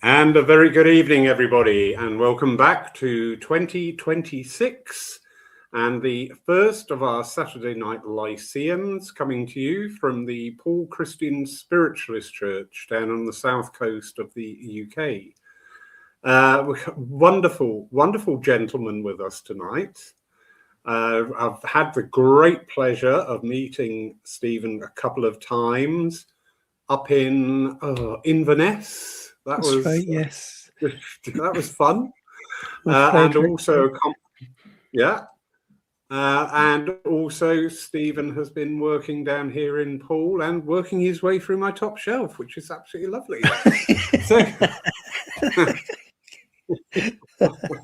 And a very good evening, everybody, and welcome back to 2026 and the first of our Saturday night Lyceums, coming to you from the Paul Christian Spiritualist Church down on the south coast of the UK. We've got wonderful gentlemen with us tonight. I've had the great pleasure of meeting Stephen a couple of times up in Inverness. That's right, yes. That was fun. And also, and also Stephen has been working down here in Poole and working his way through my top shelf, which is absolutely lovely.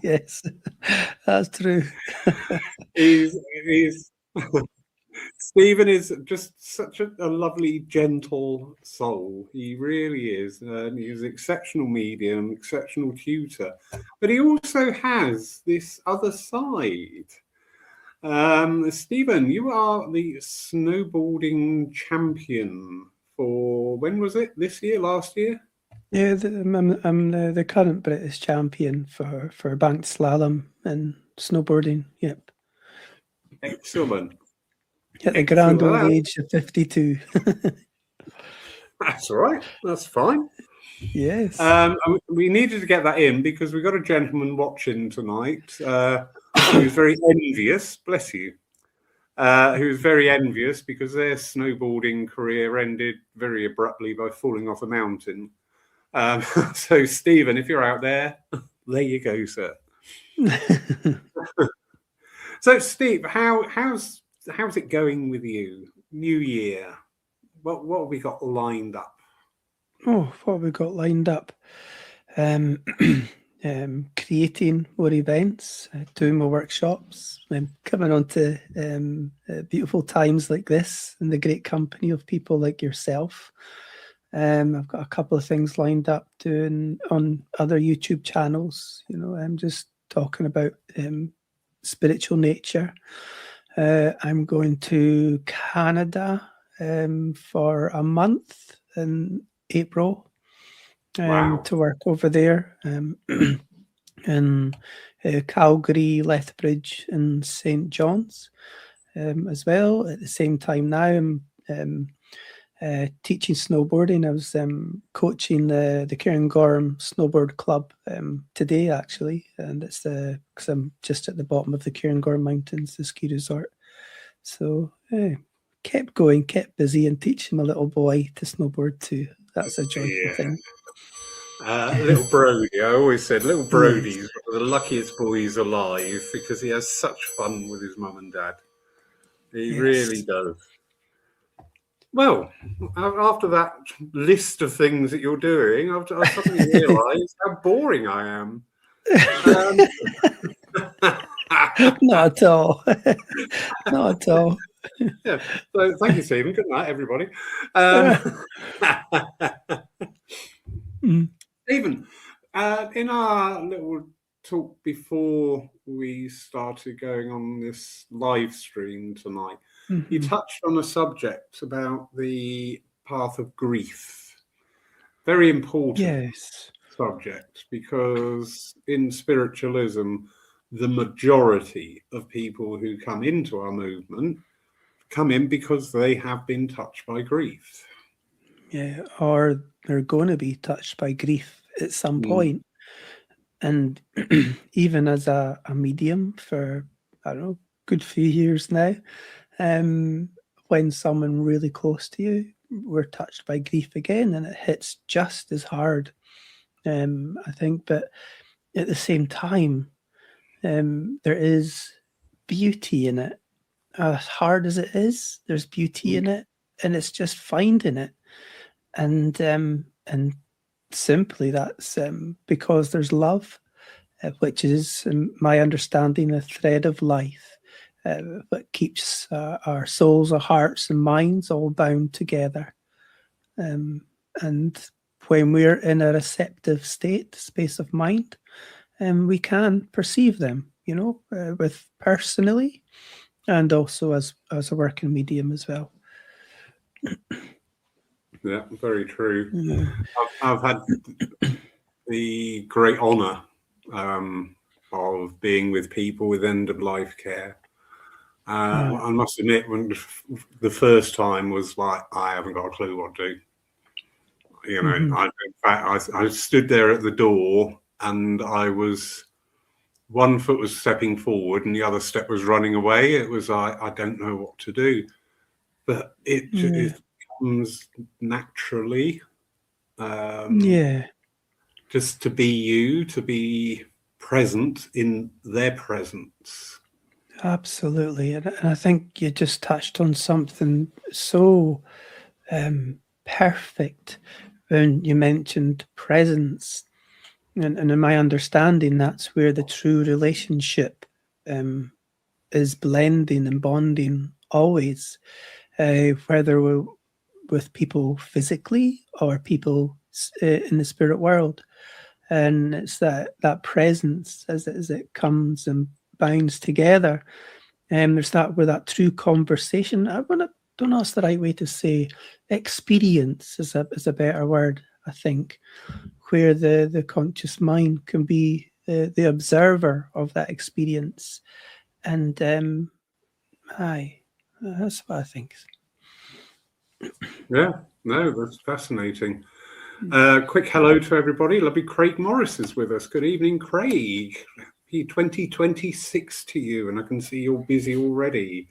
Yes, that's true. Stephen is just such a lovely, gentle soul. He really is. He's an exceptional medium, exceptional tutor. But he also has this other side. Stephen, you are the snowboarding champion for, when was it? This year? Last year? Yeah, I'm the current British champion for banked slalom and snowboarding. Yep. Excellent. At the grand old age of 52. That's all right. That's fine. Yes. We needed to get that in because we've got a gentleman watching tonight who's very envious, bless you, who's very envious because their snowboarding career ended very abruptly by falling off a mountain. So, Stephen, if you're out there you go, sir. So, Steve, how's it going with you? New year. What have we got lined up? Oh, what have we got lined up? Creating more events, doing more workshops, coming on to beautiful times like this in the great company of people like yourself. I've got a couple of things lined up doing on other YouTube channels. I'm just talking about spiritual nature. I'm going to Canada for a month in April to work over there in Calgary, Lethbridge and St. John's as well. At the same time now, I'm teaching snowboarding. I was coaching the Cairngorm Snowboard Club today, actually, and it's because I'm just at the bottom of the Cairngorm Mountains, the ski resort. So kept going, kept busy, and teaching my little boy to snowboard too. That's a joyful thing. Little Brody, I always said little Brody's one of the luckiest boys alive because he has such fun with his mum and dad. He really does. Well, after that list of things that you're doing, I suddenly realised how boring I am. Not at all. Not at all. Yeah. So thank you, Stephen. Good night, everybody. Stephen, in our little talk before we started going on this live stream tonight, you touched on a subject about the path of grief. Very important subject, because in spiritualism, the majority of people who come into our movement come in because they have been touched by grief. Yeah, or they're going to be touched by grief at some point. And even as a medium for, I don't know, good few years now, when someone really close to you, we're touched by grief again, and it hits just as hard, I think. But at the same time, there is beauty in it. As hard as it is, there's beauty in it, and it's just finding it. And simply that's because there's love, which is, in my understanding, a thread of life that keeps our souls, our hearts and minds all bound together. And when we're in a receptive space of mind, we can perceive them, with personally and also as a working medium as well. Yeah, very true. I've had the great honour of being with people with end-of-life care. I must admit, when the first time was like, I haven't got a clue what to do. You know, in fact, I stood there at the door, and one foot was stepping forward, and the other step was running away. It was like, I don't know what to do, but it comes naturally. Just to be you, to be present in their presence. Absolutely. And I think you just touched on something so perfect when you mentioned presence. And in my understanding, that's where the true relationship is blending and bonding always, whether we're with people physically or people in the spirit world. And it's that presence as it comes and binds together. There's that where that true conversation. Don't know what's the right way to say. Experience is a better word, I think, where the conscious mind can be the observer of that experience, and that's what I think. Yeah, no, that's fascinating. Quick hello to everybody. Lovely Craig Morris is with us. Good evening, Craig. 2026 to you, and I can see you're busy already.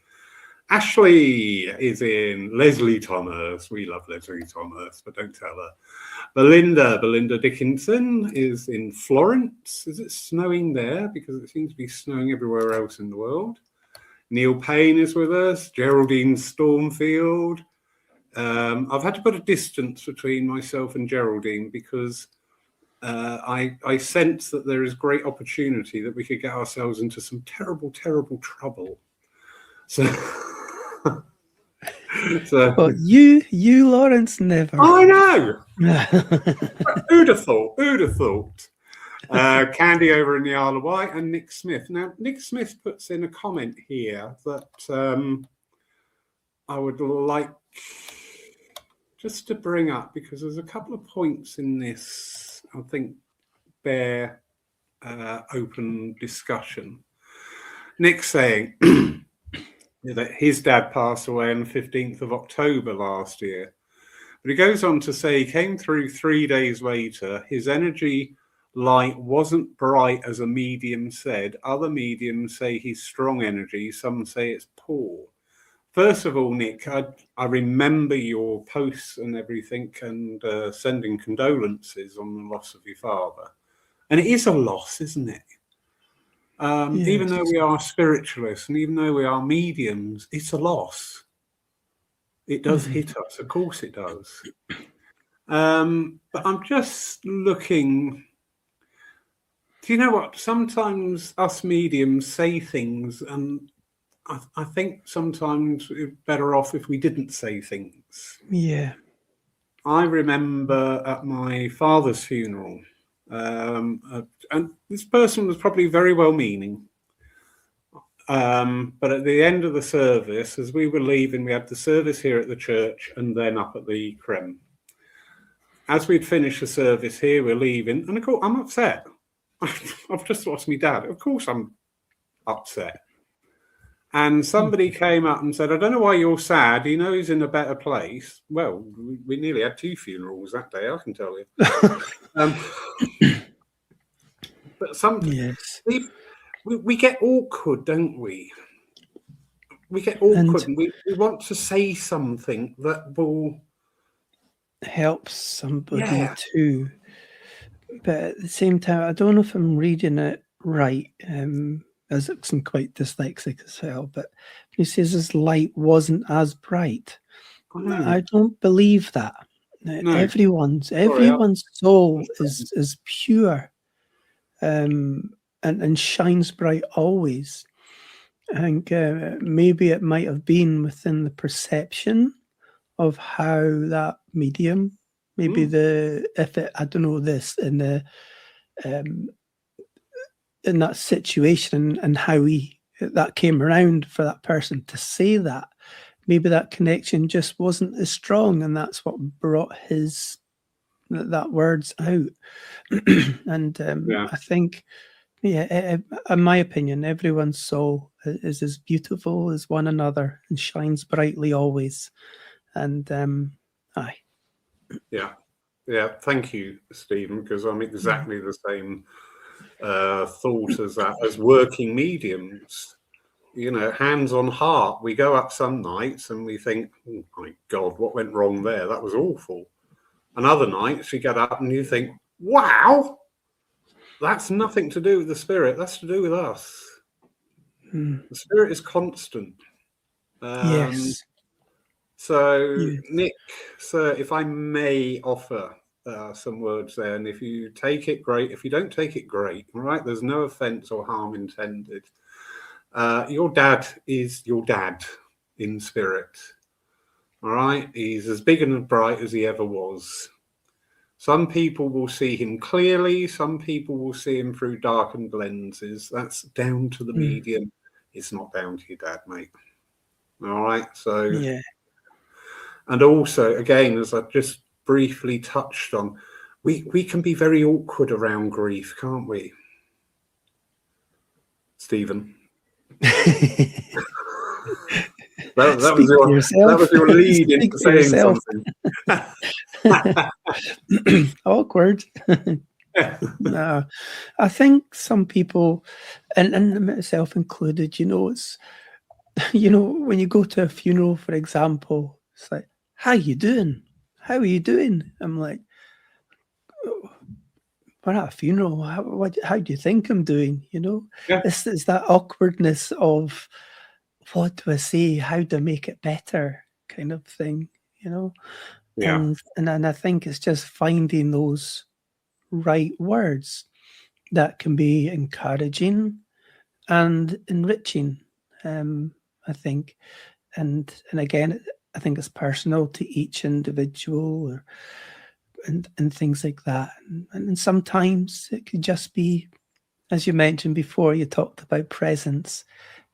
Ashley is in. Leslie Thomas. We love Leslie Thomas, but don't tell her. Belinda Dickinson is in Florence. Is it snowing there? Because it seems to be snowing everywhere else in the world. Neil Payne is with us. Geraldine Stormfield. I've had to put a distance between myself and Geraldine because I sense that there is great opportunity that we could get ourselves into some terrible, terrible trouble. So, But you, Lawrence, never. I know. Who'd have thought? Candy over in the Isle of Wight and Nick Smith. Now, Nick Smith puts in a comment here that I would like just to bring up, because there's a couple of points in this I think bear open discussion. Nick's saying that his dad passed away on the 15th of October last year. But he goes on to say he came through 3 days later. His energy light wasn't bright, as a medium said. Other mediums say he's strong energy. Some say it's poor. First of all, Nick, I remember your posts and everything, and sending condolences on the loss of your father. And it is a loss, isn't it? Even though we are spiritualists and even though we are mediums, it's a loss. It does hit us. Of course it does. But I'm just looking. Do you know what? Sometimes us mediums say things, and I think sometimes we're better off if we didn't say things. Yeah. I remember at my father's funeral, and this person was probably very well-meaning, but at the end of the service, as we were leaving, we had the service here at the church and then up at the Creme. As we'd finished the service here, we're leaving, and of course, I'm upset. I've just lost my dad. Of course I'm upset. And somebody came up and said, I don't know why you're sad. You know he's in a better place. Well, we nearly had 2 funerals that day, I can tell you. But sometimes we get awkward, don't we? We get awkward and we want to say something that will help somebody too. But at the same time, I don't know if I'm reading it right. As I'm quite dyslexic as hell, but he says his light wasn't as bright. I don't believe that. No. Everyone's soul is pure, and shines bright always. I think maybe it might have been within the perception of how that medium, maybe I don't know this in the in that situation and how that came around for that person to say that. Maybe that connection just wasn't as strong, and that's what brought his that word's out. And Yeah. I think, in my opinion, everyone's soul is as beautiful as one another and shines brightly always. And aye. Yeah. Yeah. Thank you, Stephen, because I'm exactly the same thought as that, as working mediums. You know, hands on heart, we go up some nights and we think, oh my God, what went wrong there? That was awful. And other nights you get up and you think, wow, that's nothing to do with the spirit. That's to do with us. The spirit is constant. Yes. So, Yeah. Nick, sir, if I may offer some words there, and if you take it, great. If you don't take it, great. All right, there's no offence or harm intended. Your dad is your dad in spirit. All right, he's as big and as bright as he ever was. Some people will see him clearly. Some people will see him through darkened lenses. That's down to the medium. It's not down to your dad, mate. All right, so Yeah. and also, again, as I just briefly touched on, we can be very awkward around grief, can't we, Stephen? That was your lead into saying something. Awkward. No, I think some people, and myself included, it's, when you go to a funeral, for example, it's like, how you doing? How are you doing? I'm like, we're at a funeral. How do you think I'm doing? Yeah. It's that awkwardness of, what do I say? How do I make it better? Kind of thing, Yeah. And I think it's just finding those right words that can be encouraging and enriching. I think, and again, I think it's personal to each individual, and things like that. And sometimes it could just be, as you mentioned before, you talked about presence.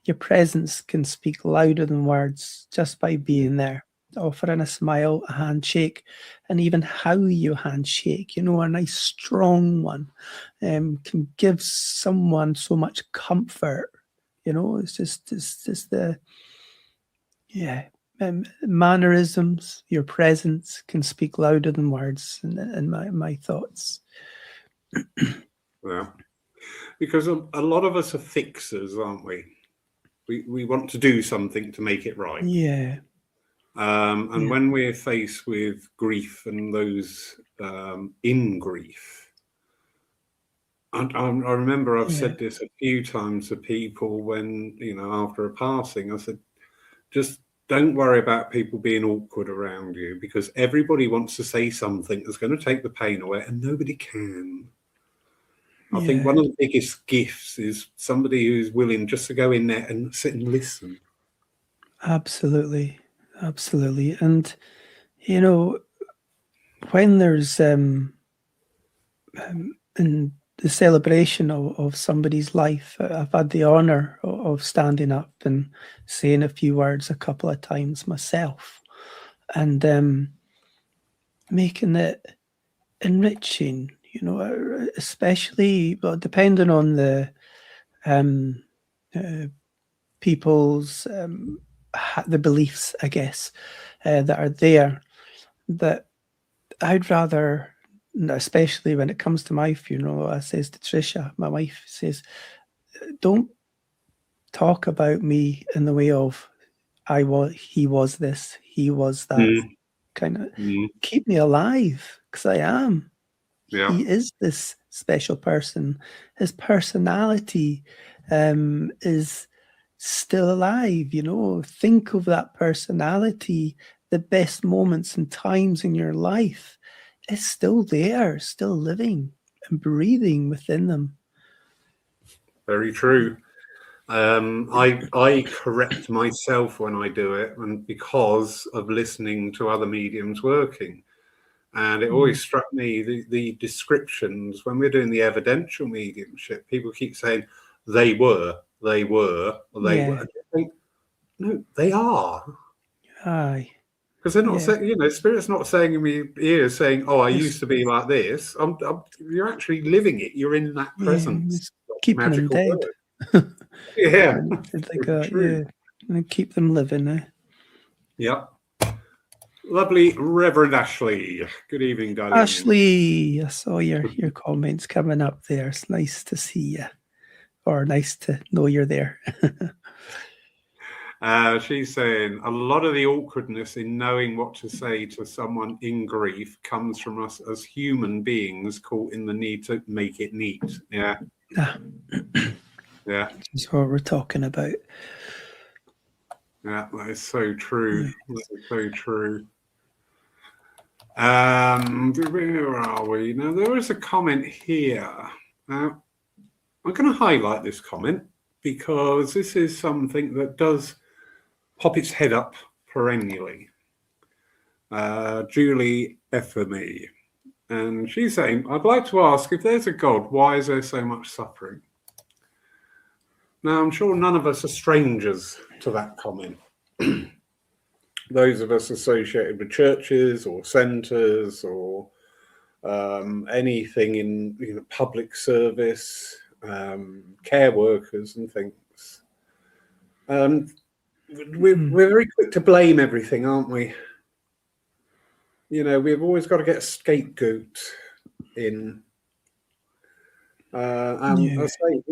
Your presence can speak louder than words just by being there, offering a smile, a handshake, and even how you handshake, a nice strong one, can give someone so much comfort. It's just the, mannerisms, your presence can speak louder than words, and my thoughts. Yeah. Because a lot of us are fixers, aren't we? We want to do something to make it right. Yeah. And when we're faced with grief and those in grief, I remember I've said this a few times to people when, after a passing, I said, just don't worry about people being awkward around you, because everybody wants to say something that's going to take the pain away, and nobody can. I think one of the biggest gifts is somebody who's willing just to go in there and sit and listen. Absolutely. Absolutely. And, when there's in the celebration of somebody's life, I've had the honor of standing up and saying a few words a couple of times myself, and making it enriching, especially, well, depending on the people's the beliefs, I guess, that are there, that I'd rather, especially when it comes to my funeral, I says to Tricia, my wife, says, don't talk about me in the way of he was this, he was that. Kind of keep me alive, because I am. Yeah. He is this special person. His personality is still alive. Think of that personality. The best moments and times in your life is still there, still living and breathing within them. Very true. I correct myself when I do it, and because of listening to other mediums working. And it always struck me, the descriptions, when we're doing the evidential mediumship, people keep saying, they were. I think, no, they are. Aye. Because they're not saying, you know, Spirit's not saying in my ears saying, "Oh, I used to be like this." You're actually living it. You're in that presence. Keeping them Magical dead. word. Yeah, It's like and keep them living. Yep. Lovely Reverend Ashley. Good evening, darling. Ashley, I saw your comments coming up there. It's nice to see you, or nice to know you're there. She's saying a lot of the awkwardness in knowing what to say to someone in grief comes from us as human beings caught in the need to make it neat. Yeah. Yeah. That's what we're talking about. Yeah, that is so true. That is so true. Where are we? Now, there is a comment here. I'm going to highlight this comment because this is something that does pop its head up perennially. Julie Effermy. And she's saying, I'd like to ask, if there's a God, why is there so much suffering? Now, I'm sure none of us are strangers to that comment. Those of us associated with churches or centres or anything in public service, care workers and things. We're very quick to blame everything, aren't we? You know, we've always got to get a scapegoat in. I say,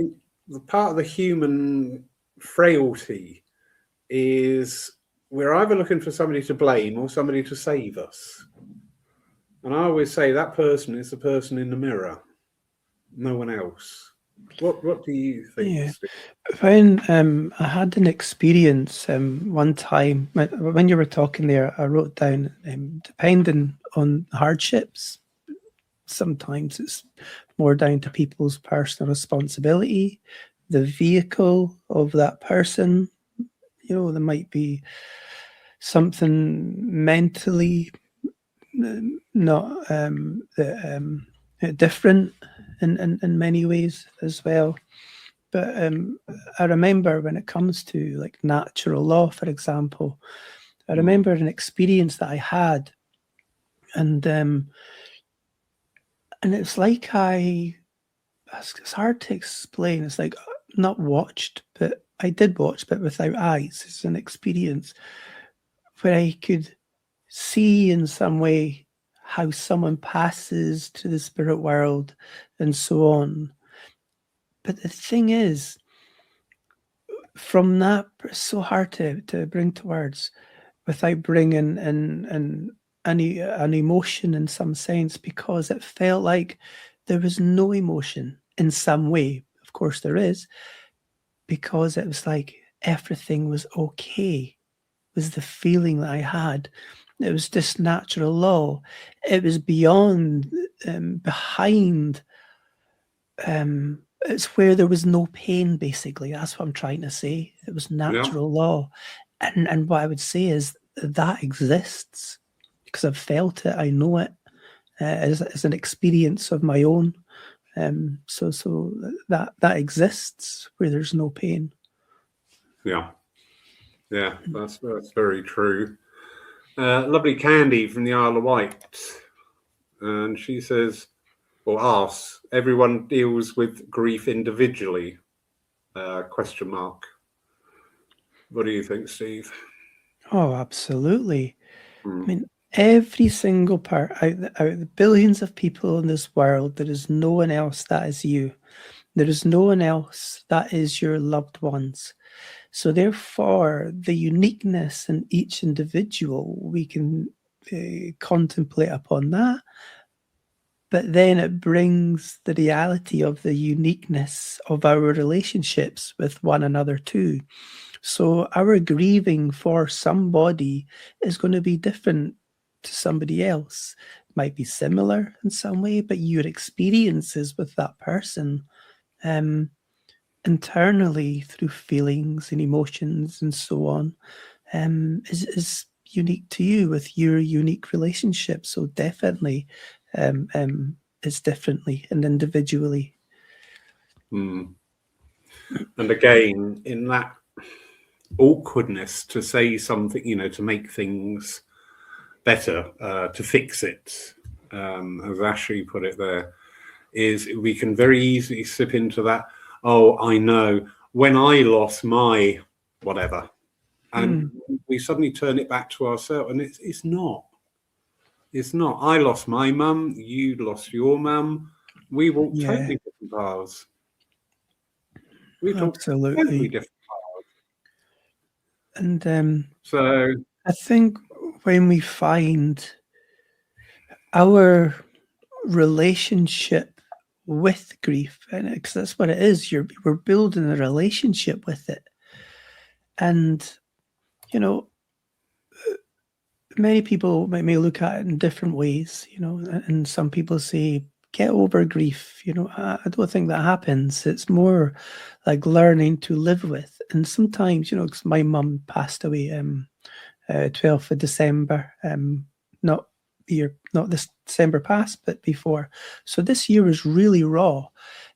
the part of the human frailty is we're either looking for somebody to blame or somebody to save us. And I always say that person is the person in the mirror, no one else. What do you think? Yeah. When I had an experience one time, when you were talking there, I wrote down, depending on hardships, sometimes it's more down to people's personal responsibility, the vehicle of that person. You know, there might be something mentally not different in many ways as well. But I remember when it comes to like natural law, for example, I remember an experience that I had, and it's like it's hard to explain. It's like not watched, but I did watch, but without eyes. It's an experience where I could see in some way how someone passes to the spirit world and so on. But the thing is, from that, it's so hard to bring to words without bringing in an emotion in some sense, because it felt like there was no emotion in some way. Of course there is, because it was like everything was okay, was the feeling that I had. It was just natural law. It was beyond, behind, it's where there was no pain, basically. That's what I'm trying to say. It was natural law. And what I would say is that exists because I've felt it. I know it as an experience of my own. So that exists where there's no pain. Yeah, that's very true. Lovely Candy from the Isle of Wight, and she says, or asks, everyone deals with grief individually? Question mark. What do you think, Steve? Oh, absolutely. I mean, every single part, out of the billions of people in this world, there is no one else that is you. There is no one else that is your loved ones. So therefore, the uniqueness in each individual, we can contemplate upon that. But then it brings the reality of the uniqueness of our relationships with one another too. So our grieving for somebody is going to be different to somebody else. It might be similar in some way, but your experiences with that person internally through feelings and emotions and so on is unique to you with your unique relationship. So definitely it's differently and individually. And again, in that awkwardness to say something, you know, to make things better to fix it, as Ashley put it there, is we can very easily slip into that, oh, I know, when I lost my whatever, and we suddenly turn it back to ourselves, and it's not. It's not. I lost my mum, you lost your mum. We walk totally different paths. We talk totally different paths. And so I think when we find our relationship with grief, and because that's what it is, we're building a relationship with it. And, you know, many people may look at it in different ways, you know, and some people say, get over grief. You know, I don't think that happens. It's more like learning to live with. And sometimes, you know, because my mum passed away 12th of December, not this December past, but before. So this year was really raw.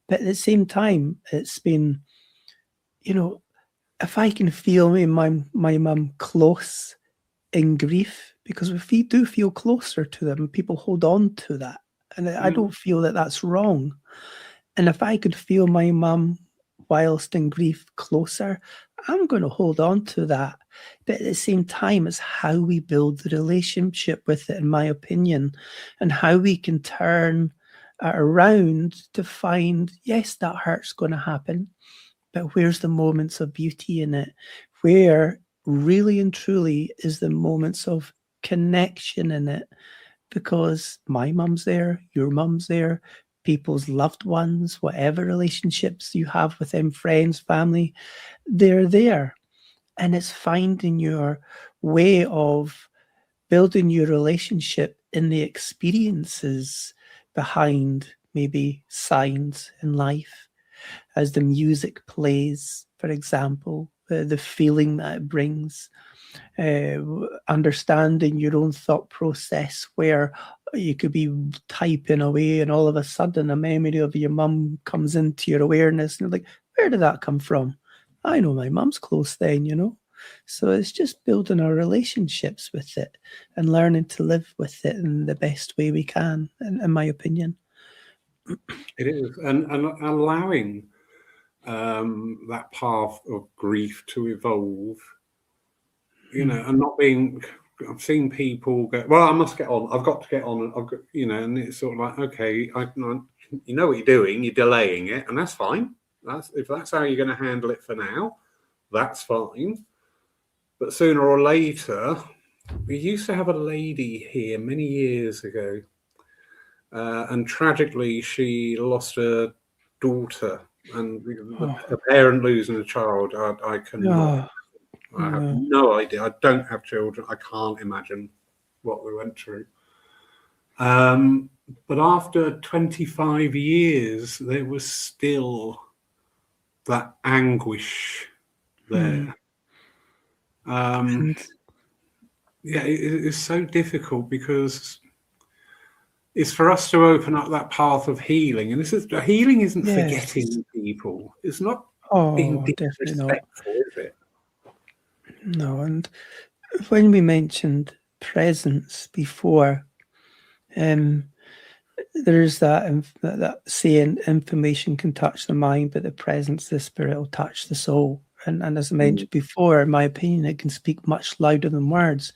But at the same time, it's been, you know, if I can feel my mum close in grief, because we do feel closer to them, people hold on to that. And I don't feel that that's wrong. And if I could feel my mum whilst in grief closer, I'm going to hold on to that. But at the same time, it's how we build the relationship with it, in my opinion, and how we can turn it around to find, yes, that hurt's going to happen, but where's the moments of beauty in it? Where really and truly is the moments of connection in it? Because my mum's there, your mum's there, people's loved ones, whatever relationships you have with them, friends, family, they're there. And it's finding your way of building your relationship in the experiences behind maybe signs in life. As the music plays, for example, the feeling that it brings, understanding your own thought process, where you could be typing away and all of a sudden a memory of your mum comes into your awareness, and you're like, where did that come from? I know my mum's close then, you know. So it's just building our relationships with it and learning to live with it in the best way we can, in my opinion. It is, and allowing that path of grief to evolve, you know, and not being. I've seen people go, well, I must get on. I've got to get on. I've got, you know, and it's sort of like, okay, you know what you're doing. You're delaying it, and that's fine. If that's how you're going to handle it for now, that's fine. But sooner or later, we used to have a lady here many years ago, and tragically, she lost her daughter. And a parent losing a child, I cannot. I have no idea. I don't have children. I can't imagine what we went through. But after 25 years, there was still that anguish there. Yeah, it is so difficult because it's for us to open up that path of healing. And healing isn't forgetting people. It's not being disrespectful, is it? No, and when we mentioned presence before, there's that saying, information can touch the mind, but the presence of the spirit will touch the soul. And as I mentioned before, in my opinion, it can speak much louder than words.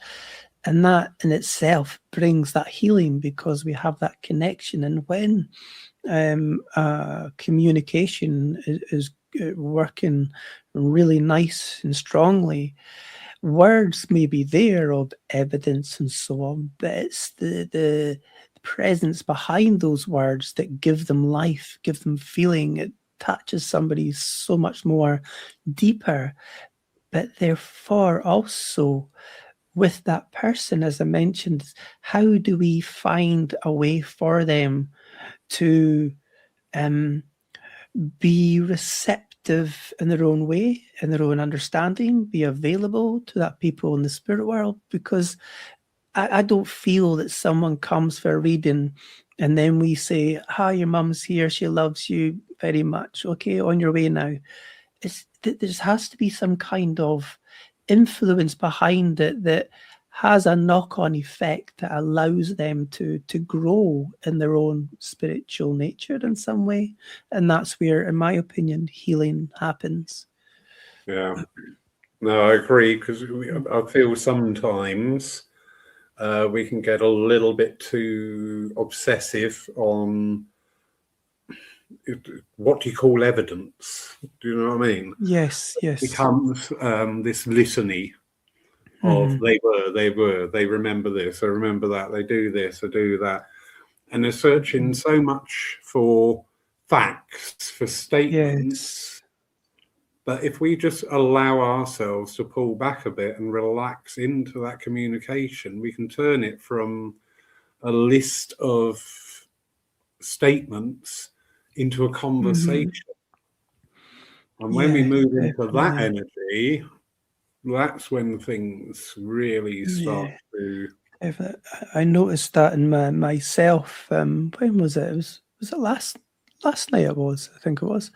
And that in itself brings that healing, because we have that connection. And when communication is working really nice and strongly, words may be there of evidence and so on, but it's the presence behind those words that give them life, give them feeling. It touches somebody so much more deeper. But therefore also with that person, as I mentioned, how do we find a way for them to be receptive in their own way, in their own understanding, be available to that people in the spirit world? Because I don't feel that someone comes for a reading and then we say, hi, your mum's here, she loves you very much, okay, on your way now. There has to be some kind of influence behind it that has a knock-on effect that allows them to grow in their own spiritual nature in some way. And that's where, in my opinion, healing happens. Yeah. No, I agree, because I feel sometimes we can get a little bit too obsessive on what do you call evidence? Do you know what I mean? Yes, yes. It becomes this litany of they remember this, they remember that, they do this, they do that. And they're searching so much for facts, for statements. Yes. But if we just allow ourselves to pull back a bit and relax into that communication, we can turn it from a list of statements into a conversation. And when we move into that energy, that's when things really start to... I noticed that in myself. When was it? Was it last night? It was. I think it was.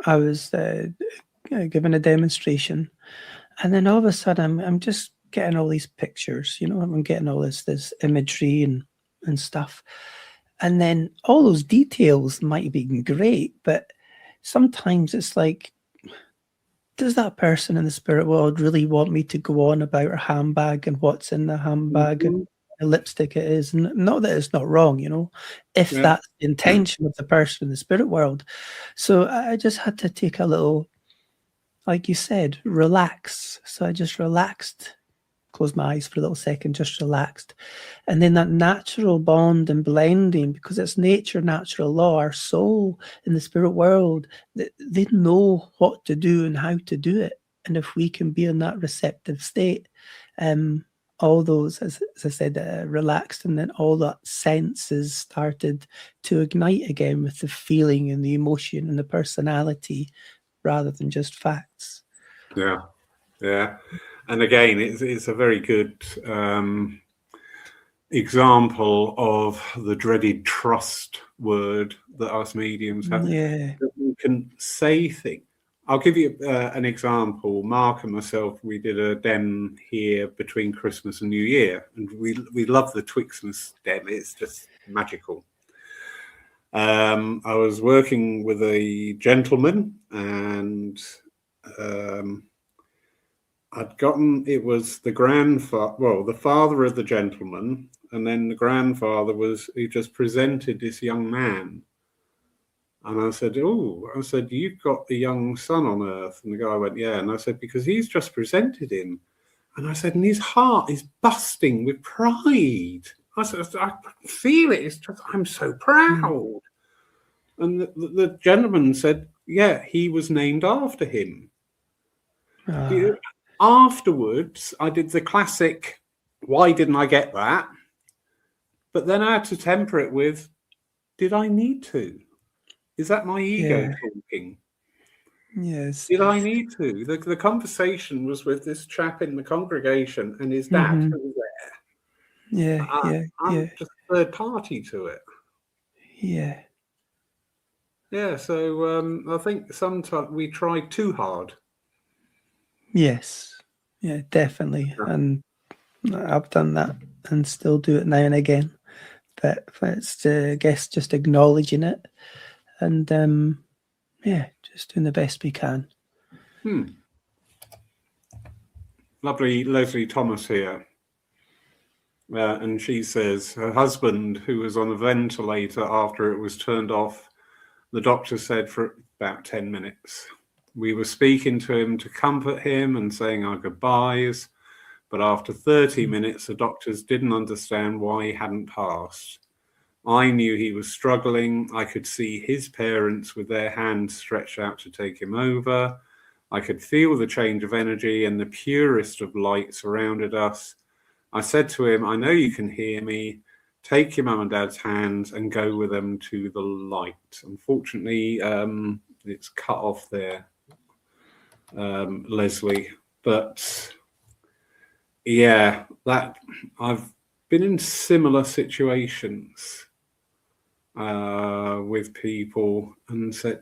I was given a demonstration, and then all of a sudden, I'm just getting all these pictures. You know, I'm getting all this imagery and stuff, and then all those details might have been great, but sometimes it's like, does that person in the spirit world really want me to go on about her handbag and what's in the handbag and the lipstick it is? And not that it's not wrong, you know, if that's the intention of the person in the spirit world. So I just had to take a little, like you said, relax. So I just relaxed, closed my eyes for a little second, just relaxed. And then that natural bond and blending, because it's nature, natural law, our soul in the spirit world, they know what to do and how to do it. And if we can be in that receptive state, all those, as I said, relaxed, and then all that senses started to ignite again with the feeling and the emotion and the personality rather than just facts. Yeah. And again, it's a very good example of the dreaded trust word that us mediums have. Yeah. That we can say things. I'll give you an example. Mark and myself, we did a den here between Christmas and New Year, and we love the Twixmas den. It's just magical. I was working with a gentleman, and I'd gotten, it was the grandfather, well, the father of the gentleman, and then the grandfather he just presented this young man. And I said, you've got a young son on earth. And the guy went, yeah. And I said, because he's just presented him. And I said, and his heart is busting with pride. I said, I feel it. It's just, I'm so proud. And the gentleman said, yeah, he was named after him. Afterwards, I did the classic, why didn't I get that? But then I had to temper it with, did I need to? Is that my ego talking? Yes. Did I need to? The conversation was with this chap in the congregation and his dad who was there. I'm just a third party to it. So I think sometimes we try too hard. Yes. Yeah, definitely. And I've done that and still do it now and again. But it's, I guess, just acknowledging it and, just doing the best we can. Lovely Leslie Thomas here. And she says her husband, who was on a ventilator after it was turned off, the doctor said for about 10 minutes. We were speaking to him to comfort him and saying our goodbyes. But after 30 minutes, the doctors didn't understand why he hadn't passed. I knew he was struggling. I could see his parents with their hands stretched out to take him over. I could feel the change of energy, and the purest of light surrounded us. I said to him, I know you can hear me. Take your mum and dad's hands and go with them to the light. Unfortunately, it's cut off there, Leslie. But yeah, that I've been in similar situations with people and said,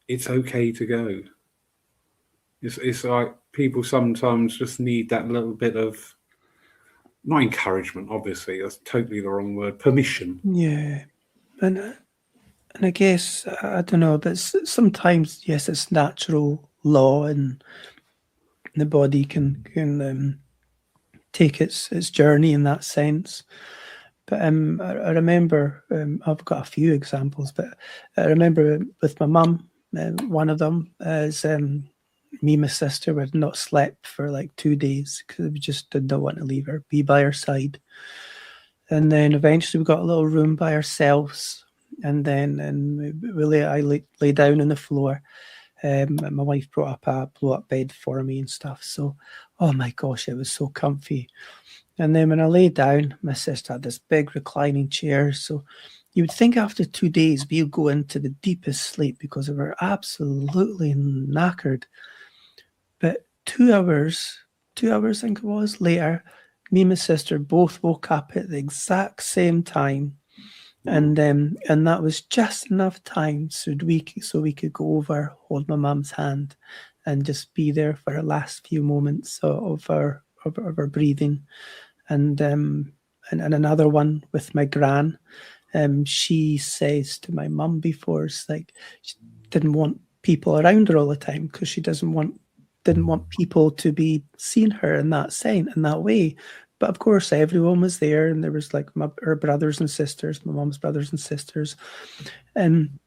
it's okay to go. It's like people sometimes just need that little bit of, not encouragement, obviously, that's totally the wrong word, permission. Yeah. And I guess, I don't know, but sometimes, yes, it's natural law and the body can take its journey in that sense. But I remember, I've got a few examples, but I remember with my mum, one of them is me and my sister had not slept for like 2 days because we just did not want to leave her, be by her side. And then eventually we got a little room by ourselves. And then I lay down on the floor. And my wife brought up a blow-up bed for me and stuff. So, oh my gosh, it was so comfy. And then when I lay down, my sister had this big reclining chair. So you would think after 2 days we'll go into the deepest sleep because we were absolutely knackered. But 2 hours, I think it was, later, me and my sister both woke up at the exact same time. And that was just enough time so we could go over, hold my mum's hand, and just be there for her last few moments of her breathing. And another one with my gran. She says to my mum before, it's like she didn't want people around her all the time because she didn't want people to be seeing her in that way. But of course, everyone was there, and there was like her brothers and sisters, my mum's brothers and sisters, and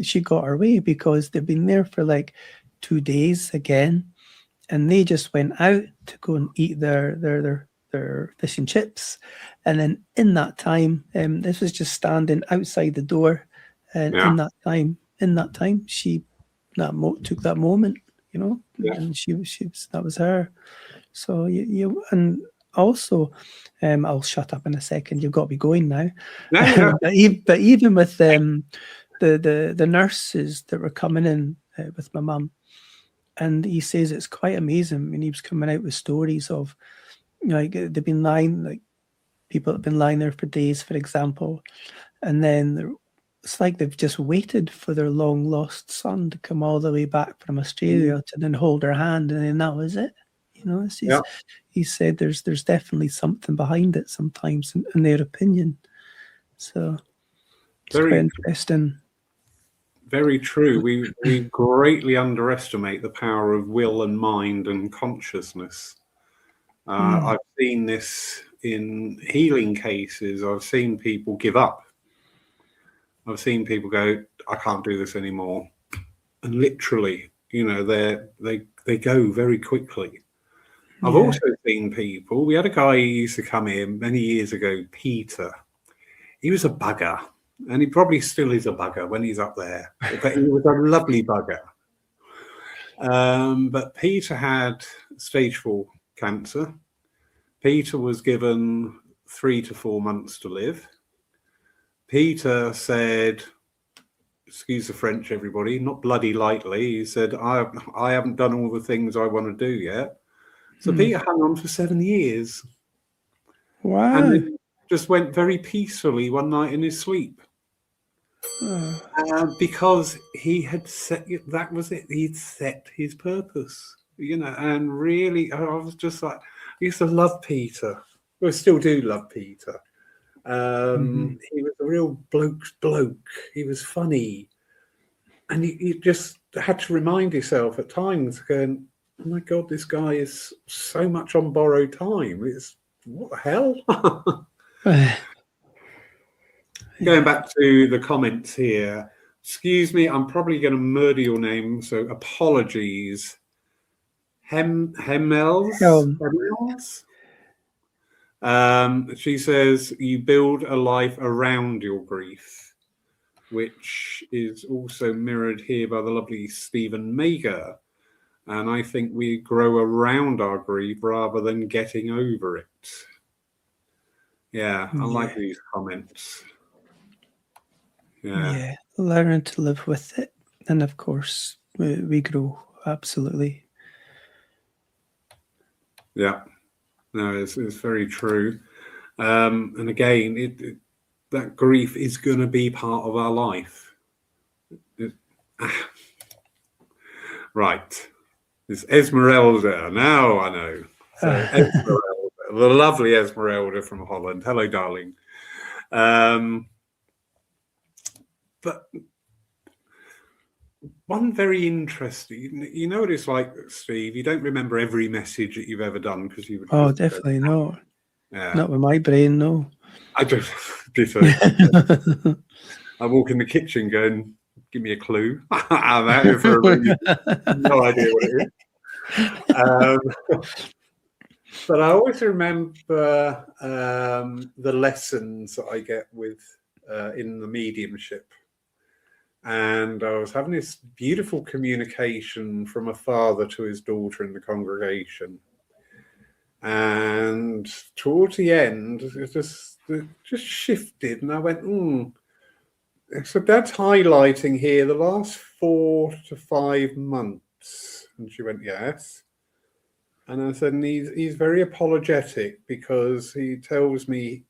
she got her way because they've been there for like 2 days again, and they just went out to go and eat their fish and chips, and then in that time, this was just standing outside the door, and in that time, she took that moment, and she was, that was her. So you and also, I'll shut up in a second. You've got to be going now. But even with the nurses that were coming in with my mum, and he says it's quite amazing when he was coming out with stories of, like, they've been lying, like people have been lying there for days, for example, and then it's like they've just waited for their long lost son to come all the way back from Australia to then hold her hand, and then that was it. He said there's definitely something behind it sometimes, in their opinion. So it's quite interesting. Very true. We greatly underestimate the power of will and mind and consciousness. I've seen this in healing cases. I've seen people give up. I've seen people go, I can't do this anymore. And literally, they go very quickly. I've also seen people, we had a guy who used to come in many years ago, Peter. He was a bugger, and he probably still is a bugger when he's up there, but he was a lovely bugger. But Peter had stage 4 cancer. Peter was given 3 to 4 months to live. Peter said, excuse the French, everybody, not bloody lightly, he said, I haven't done all the things I want to do yet. So Peter hung on for 7 years. Wow. And then just went very peacefully one night in his sleep. Because he had set, that was it, he'd set his purpose, and really, I was just like, I used to love Peter. I still do love Peter. He was a real bloke. He was funny. And you just had to remind yourself at times, going, oh my God, this guy is so much on borrowed time. It's, what the hell? Going back to the comments here, excuse me, I'm probably going to murder your name, so apologies. Hemels? She says, you build a life around your grief, which is also mirrored here by the lovely Stephen Mager. And I think we grow around our grief rather than getting over it. Yeah, I like these comments. Yeah, learning to live with it. And of course, we grow, absolutely. Yeah, no, it's very true. And again, that grief is going to be part of our life. Right. It's Esmeralda. Now I know. So Esmeralda, the lovely Esmeralda from Holland. Hello, darling. But one very interesting, you know what it's like, Steve? You don't remember every message that you've ever done because you would. Oh, definitely not. Yeah. Not with my brain, no. I don't. I walk in the kitchen going, give me a clue. I'm out here for a reason. No idea what it is. But I always remember the lessons that I get with in the mediumship. And I was having this beautiful communication from a father to his daughter in the congregation. And towards the end, it just shifted, and I went, So Dad's highlighting here the last 4 to 5 months. And she went, yes. And I said, and he's very apologetic because he tells me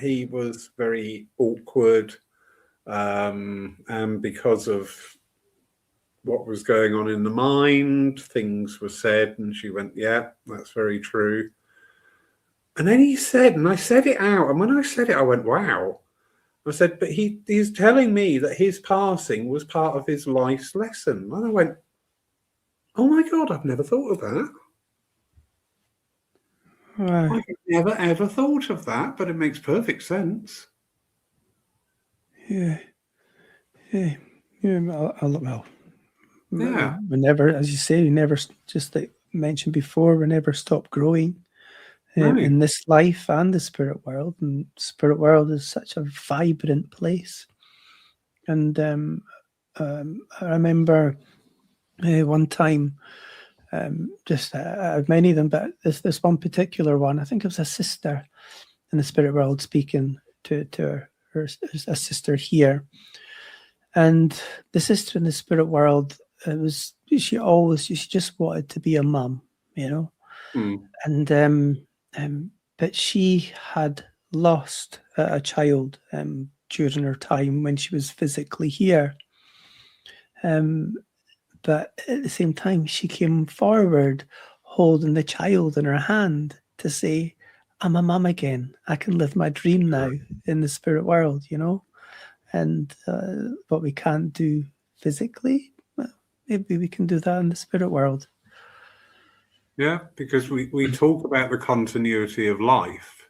he was very awkward, and because of what was going on in the mind, things were said. And she went, yeah, that's very true. And then he said, and I said it out, and when I said it, I went, wow. I said, but he's telling me that his passing was part of his life's lesson. And I went, oh my God, I've never thought of that. Right. I've never, ever thought of that, but it makes perfect sense. Yeah. Yeah. Well, Yeah. we never, as you say, we never, just like mentioned before, we never stop growing in this life and the spirit world. And spirit world is such a vibrant place. And I remember one time, just many of them, but this one particular one, I think it was a sister in the spirit world speaking to her a sister here. And the sister in the spirit world, she just wanted to be a mum, you know. And but she had lost a child during her time when she was physically here. But at the same time, she came forward holding the child in her hand to say, I'm a mum again. I can live my dream now in the spirit world, you know. And what we can't do physically, well, maybe we can do that in the spirit world. Yeah, because we talk about the continuity of life,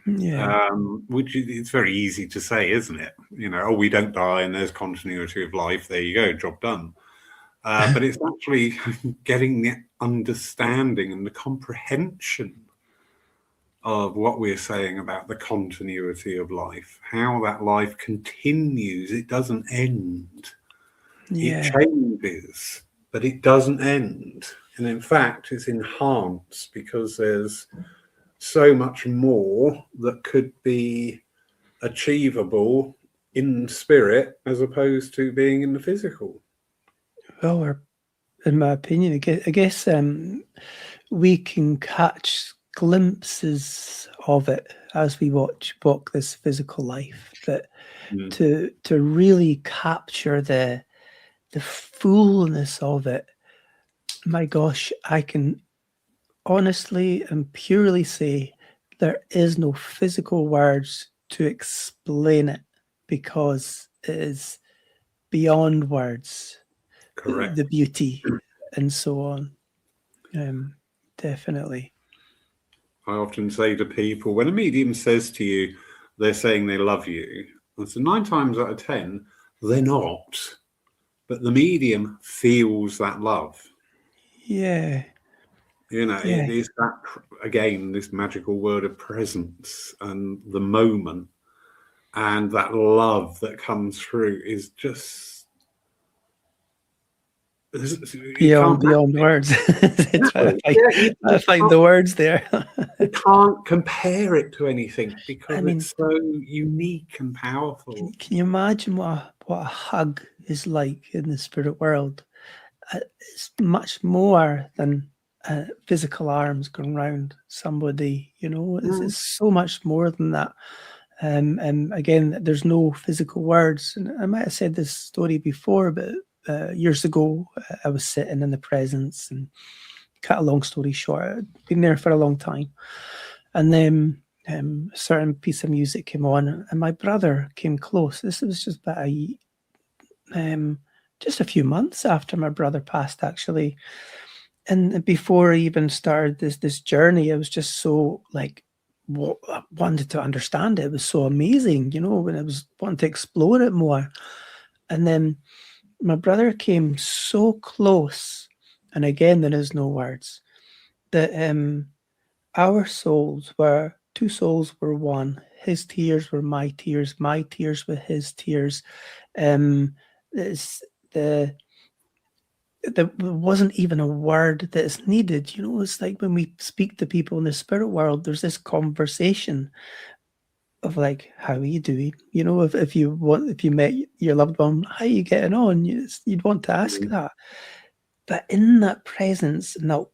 which it's very easy to say, isn't it? You know, we don't die and there's continuity of life. There you go, job done. But it's actually getting the understanding and the comprehension of what we're saying about the continuity of life, how that life continues. It doesn't end. It changes, but it doesn't end. And in fact, it's enhanced because there's so much more that could be achievable in spirit as opposed to being in the physical. Well, in my opinion, I guess we can catch glimpses of it as we walk this physical life, but to really capture the fullness of it, my gosh, I can honestly and purely say there is no physical words to explain it because it is beyond words. Correct. The beauty and so on. Definitely. I often say to people, when a medium says to you, they're saying they love you, and so 9 times out of 10, they're not. But the medium feels that love. Yeah. You know, it is that, again, this magical word of presence and the moment, and that love that comes through is just beyond words. I find the words there. You can't compare it to anything because it's so unique and powerful. Can you imagine what a hug is like in the spirit world? It's much more than physical arms going around somebody, you know. It's so much more than that. And again, there's no physical words. And I might have said this story before, but years ago, I was sitting in the presence, and cut a long story short, I'd been there for a long time. And then a certain piece of music came on, and my brother came close. This was just about just a few months after my brother passed, actually. And before I even started this journey, I was just so like, I wanted to understand it. It was so amazing, when I was wanting to explore it more. And then my brother came so close, and again, there is no words, that our souls were, two souls were one. His tears were my tears were his tears. It's there wasn't even a word that is needed. It's like when we speak to people in the spirit world, there's this conversation of like, how are you doing? If you met your loved one, how are you getting on? You'd want to ask that. But in that presence, and that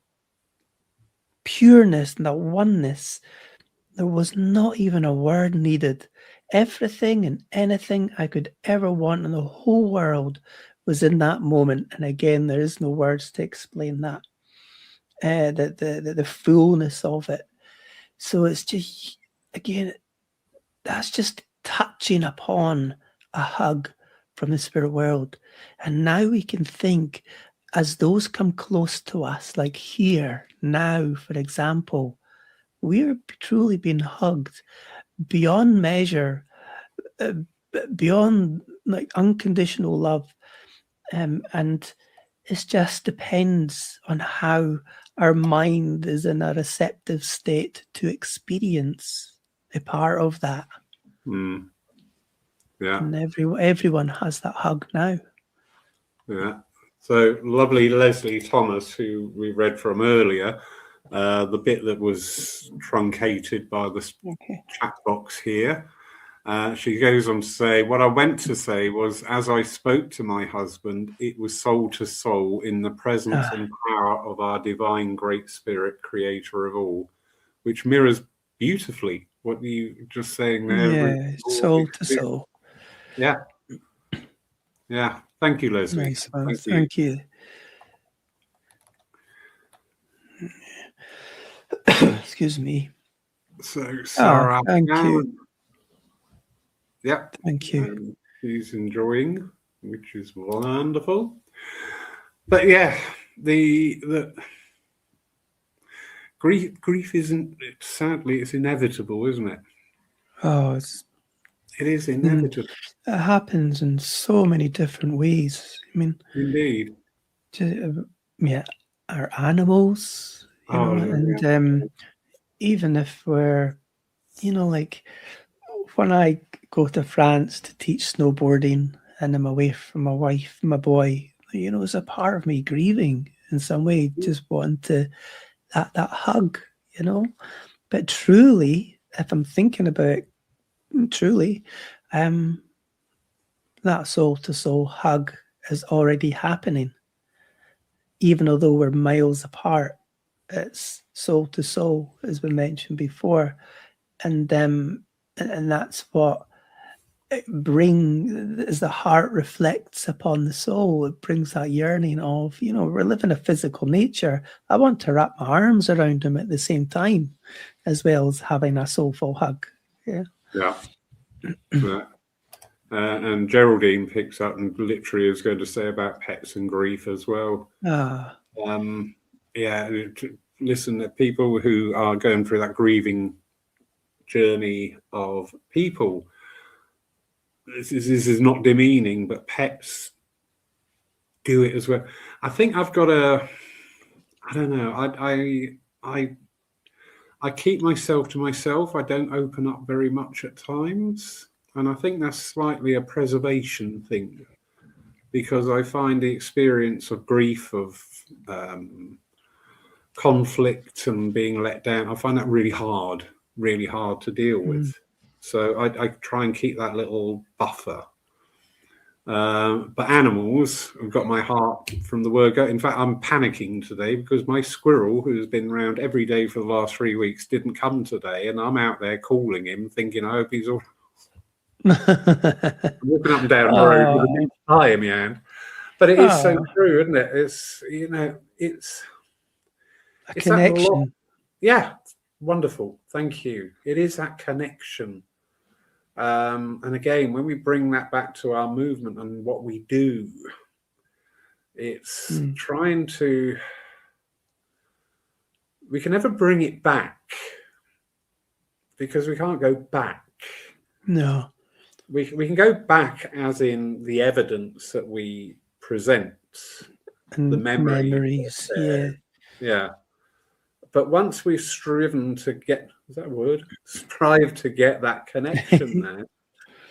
pureness, and that oneness, there was not even a word needed. Everything and anything I could ever want in the whole world was in that moment. And again, there is no words to explain that. The fullness of it. So it's just, again, that's just touching upon a hug from the spirit world. And now we can think, as those come close to us, like here, now, for example, we're truly being hugged beyond measure, beyond like unconditional love. And it just depends on how our mind is in a receptive state to experience a part of that. Yeah. And everyone has that hug now. Yeah. So lovely Leslie Thomas, who we read from earlier, the bit that was truncated by the chat box here. She goes on to say, what I went to say was, as I spoke to my husband, it was soul to soul in the presence and power of our divine great spirit, creator of all, which mirrors beautifully what you just saying there. Yeah, soul to soul. Yeah. Yeah. Thank you, Leslie. Nice one. Thank you. Excuse me. So, Sarah. Thank you. Yeah. Thank you. She's enjoying, which is wonderful. But yeah, the grief isn't, sadly, it's inevitable, isn't it? Oh, it is inevitable. It happens in so many different ways. I mean, indeed. Our animals, and even if we're, like when I go to France to teach snowboarding and I'm away from my wife, my boy, it's a part of me grieving in some way, just wanting to that hug, But truly, if I'm thinking about it, truly, that soul to soul hug is already happening. Even although we're miles apart, it's soul to soul, as we mentioned before. And that's what it brings, as the heart reflects upon the soul, it brings that yearning of, we're living a physical nature. I want to wrap my arms around him at the same time, as well as having a soulful hug. Yeah. And Geraldine picks up and literally is going to say about pets and grief as well. Listen, to people who are going through that grieving journey of people, this is not demeaning, but pets do it as well. I think I've got I don't know, I keep myself to myself. I don't open up very much at times. And I think that's slightly a preservation thing, because I find the experience of grief, of conflict and being let down, I find that really hard to deal with. So I try and keep that little buffer. But animals, I've got my heart from the word go. In fact, I'm panicking today because my squirrel, who's been around every day for the last 3 weeks, didn't come today. And I'm out there calling him, thinking, I hope he's all right. I'm walking up and down the road with a big pie in my hand. But it is so Ah, true, isn't it? It's, it's a that lot. connection. Yeah, wonderful. Thank you. It is that connection. And again, when we bring that back to our movement and what we do, it's trying to, we can never bring it back because we can't go back. No. We can go back as in the evidence that we present, And the memories. Yeah. Yeah. But once we've striven to get, is that a word? Strive to get that connection there,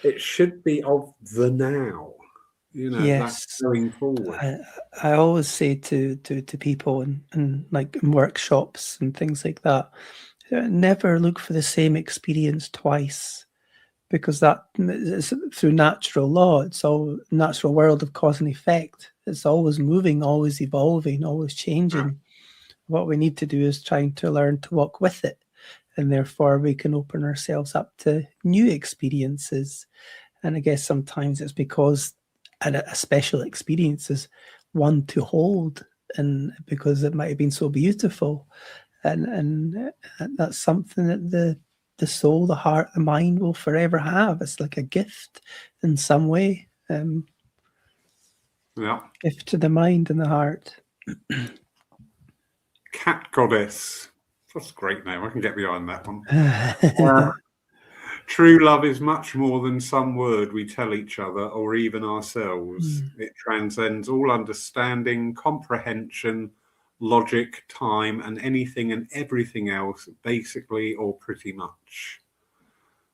it should be of the now, Yes. that's going forward. I always say to people and like in workshops and things like that, never look for the same experience twice, because that is through natural law. It's all natural world of cause and effect. It's always moving, always evolving, always changing. What we need to do is trying to learn to walk with it, and therefore we can open ourselves up to new experiences. And I guess sometimes it's because a special experience is one to hold, and because it might have been so beautiful, and that's something that the soul, the heart, the mind will forever have. It's like a gift in some way. Yeah. Gift to the mind and the heart. Cat Goddess. That's a great name. I can get behind that one. True love is much more than some word we tell each other or even ourselves. It transcends all understanding, comprehension, logic, time, and anything and everything else, basically or pretty much.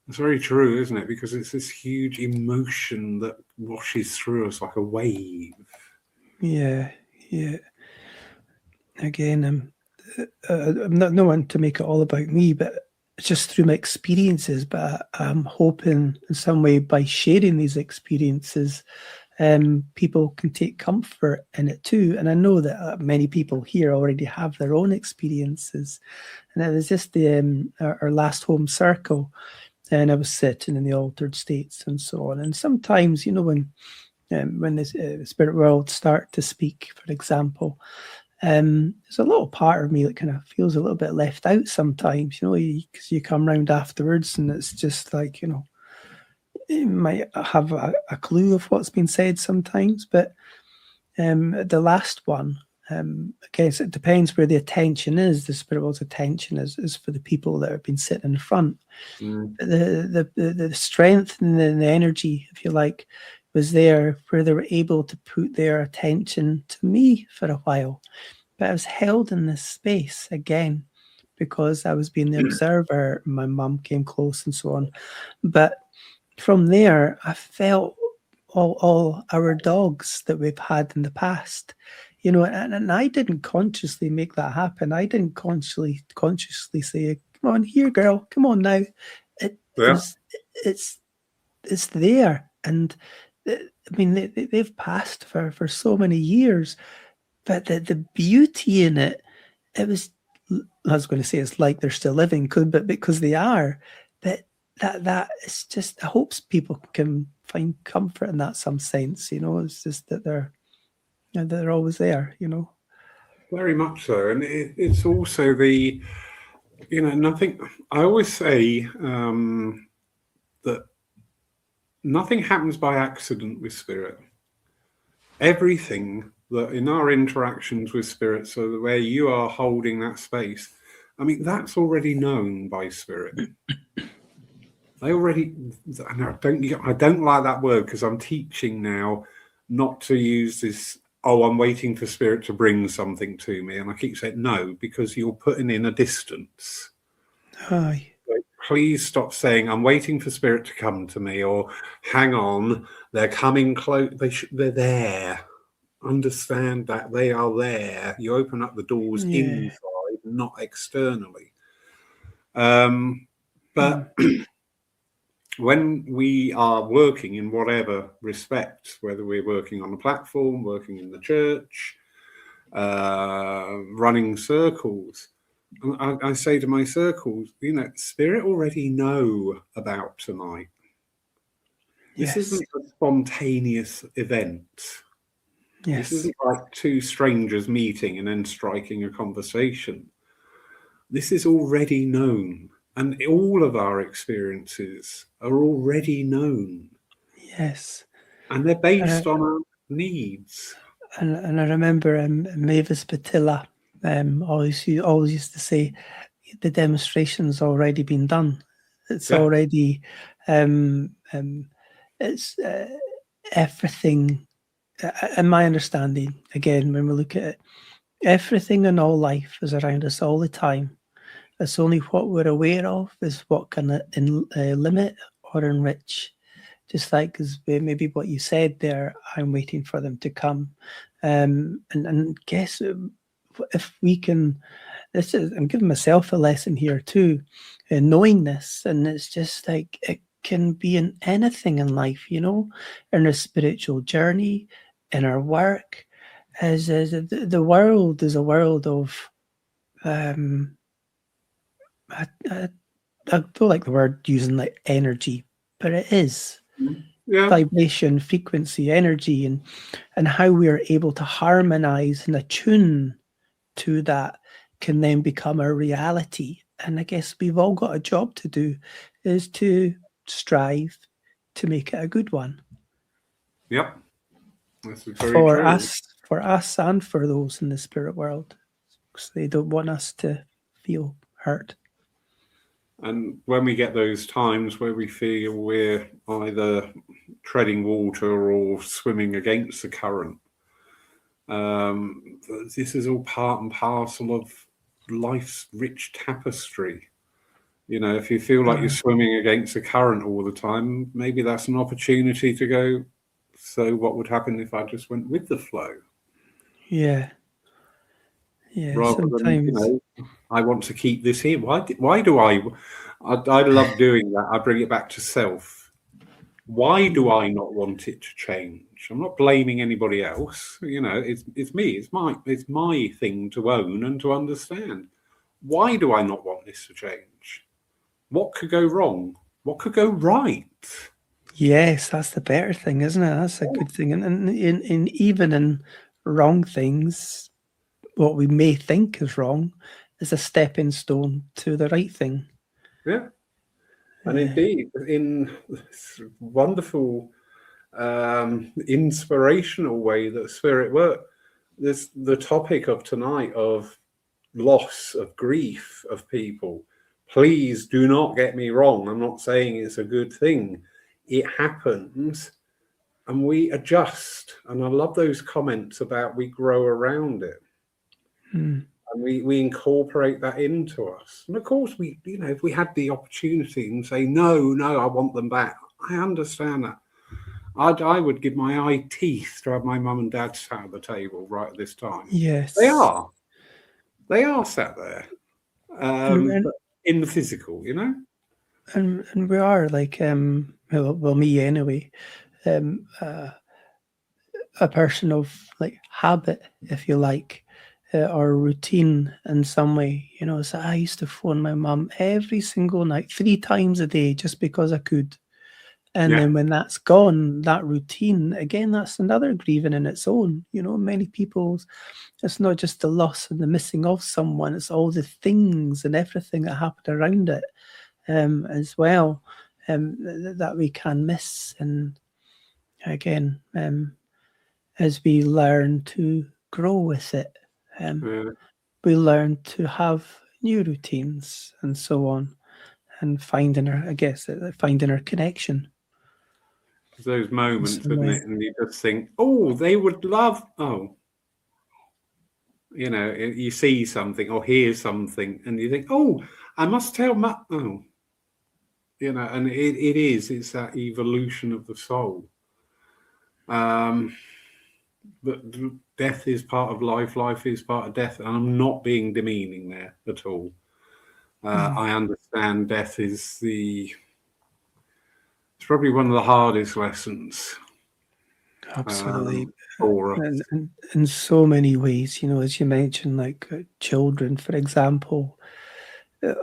It's very true, isn't it? Because it's this huge emotion that washes through us like a wave. Yeah. Again, I'm not no one to make it all about me, but it's just through my experiences. But I'm hoping in some way by sharing these experiences, people can take comfort in it too. And I know that many people here already have their own experiences. And it was just our last home circle, and I was sitting in the altered states and so on. And sometimes, when the spirit world start to speak, for example, there's a little part of me that kind of feels a little bit left out sometimes, because you come round afterwards and it's just like, you might have a clue of what's been said sometimes, but the last one, I guess it depends where the attention is. The spirit world's attention is for the people that have been sitting in front. The strength and the energy, if you like, was there where they were able to put their attention to me for a while. But I was held in this space again because I was being the observer. My mum came close and so on. But from there, I felt all our dogs that we've had in the past, and I didn't consciously make that happen. I didn't consciously say, "Come on here, girl. Come on now." It's there, and I mean they've passed for so many years, but the beauty in it, it was. I was going to say it's like they're still living, but because they are, but that it's just. I hope people can find comfort in that some sense. It's just that they're always there. Very much so, and it's also the, nothing. I always say that nothing happens by accident with spirit. Everything that in our interactions with spirit, so where you are holding that space, I mean, that's already known by spirit. They already, I don't like that word because I'm teaching now not to use this, I'm waiting for spirit to bring something to me. And I keep saying no, because you're putting in a distance. Aye. Please stop saying I'm waiting for spirit to come to me, or hang on, they're coming close. They're there. Understand that they are there. You open up the doors inside, not externally. But when we are working in whatever respect, whether we're working on a platform, working in the church, running circles, I say to my circles, spirit already know about tonight. This isn't a spontaneous event. Yes. This isn't like two strangers meeting and then striking a conversation. This is already known, and all of our experiences are already known. Yes. And they're based on our needs. And I remember Mavis Patilla always used to say, the demonstration's already been done. It's already, it's everything. In my understanding, again, when we look at it, everything in all life is around us all the time. It's only what we're aware of is what can limit or enrich. Just like as maybe what you said there, I'm waiting for them to come. And guess if we can, I'm giving myself a lesson here too, in knowing this. And it's just like, it can be in anything in life, in our spiritual journey, in our work. As the world is a world of, I don't like the word using like energy, but it is. Vibration, frequency, energy, and how we are able to harmonize and attune to that can then become a reality. And I guess we've all got a job to do, is to strive to make it a good one. Yep. This is very for true. us and for those in the spirit world, because they don't want us to feel hurt. And when we get those times where we feel we're either treading water or swimming against the current, this is all part and parcel of life's rich tapestry. If you feel like you're swimming against the current all the time, maybe that's an opportunity to go, so what would happen if I just went with the flow? Yeah. Rather than, I want to keep this here. Why do I love doing that. I bring it back to self. Why do I not want it to change? I'm not blaming anybody else. It's me. It's my thing to own and to understand. Why do I not want this to change? What could go wrong? What could go right? Yes, that's the better thing, isn't it? That's a good thing. And even in wrong things, what we may think is wrong is a stepping stone to the right thing. Yeah. And indeed, in this wonderful, inspirational way that spirit works, there's the topic of tonight of loss, of grief of people. Please do not get me wrong. I'm not saying it's a good thing. It happens and we adjust. And I love those comments about we grow around it. And we incorporate that into us. And of course, if we had the opportunity and say, no, I want them back, I understand that. I would give my eye teeth to have my mum and dad sat at the table right at this time. Yes. They are sat there in the physical, And we are like, well, me anyway, a person of like habit, if you like. Or routine in some way, so I used to phone my mum every single night, 3 times a day, just because I could. And then when that's gone, that routine, again, that's another grieving in its own. Many people's, it's not just the loss and the missing of someone, it's all the things and everything that happened around it as well, that we can miss. And again, as we learn to grow with it, we learn to have new routines and so on, and finding our connection. Those moments, isn't it? And you just think, oh, they would love, you see something or hear something and you think, oh, I must tell and it's that evolution of the soul. But death is part of life is part of death, and I'm not being demeaning there at all. I understand death is it's probably one of the hardest lessons. Absolutely. For us. And in so many ways, as you mentioned, like children, for example,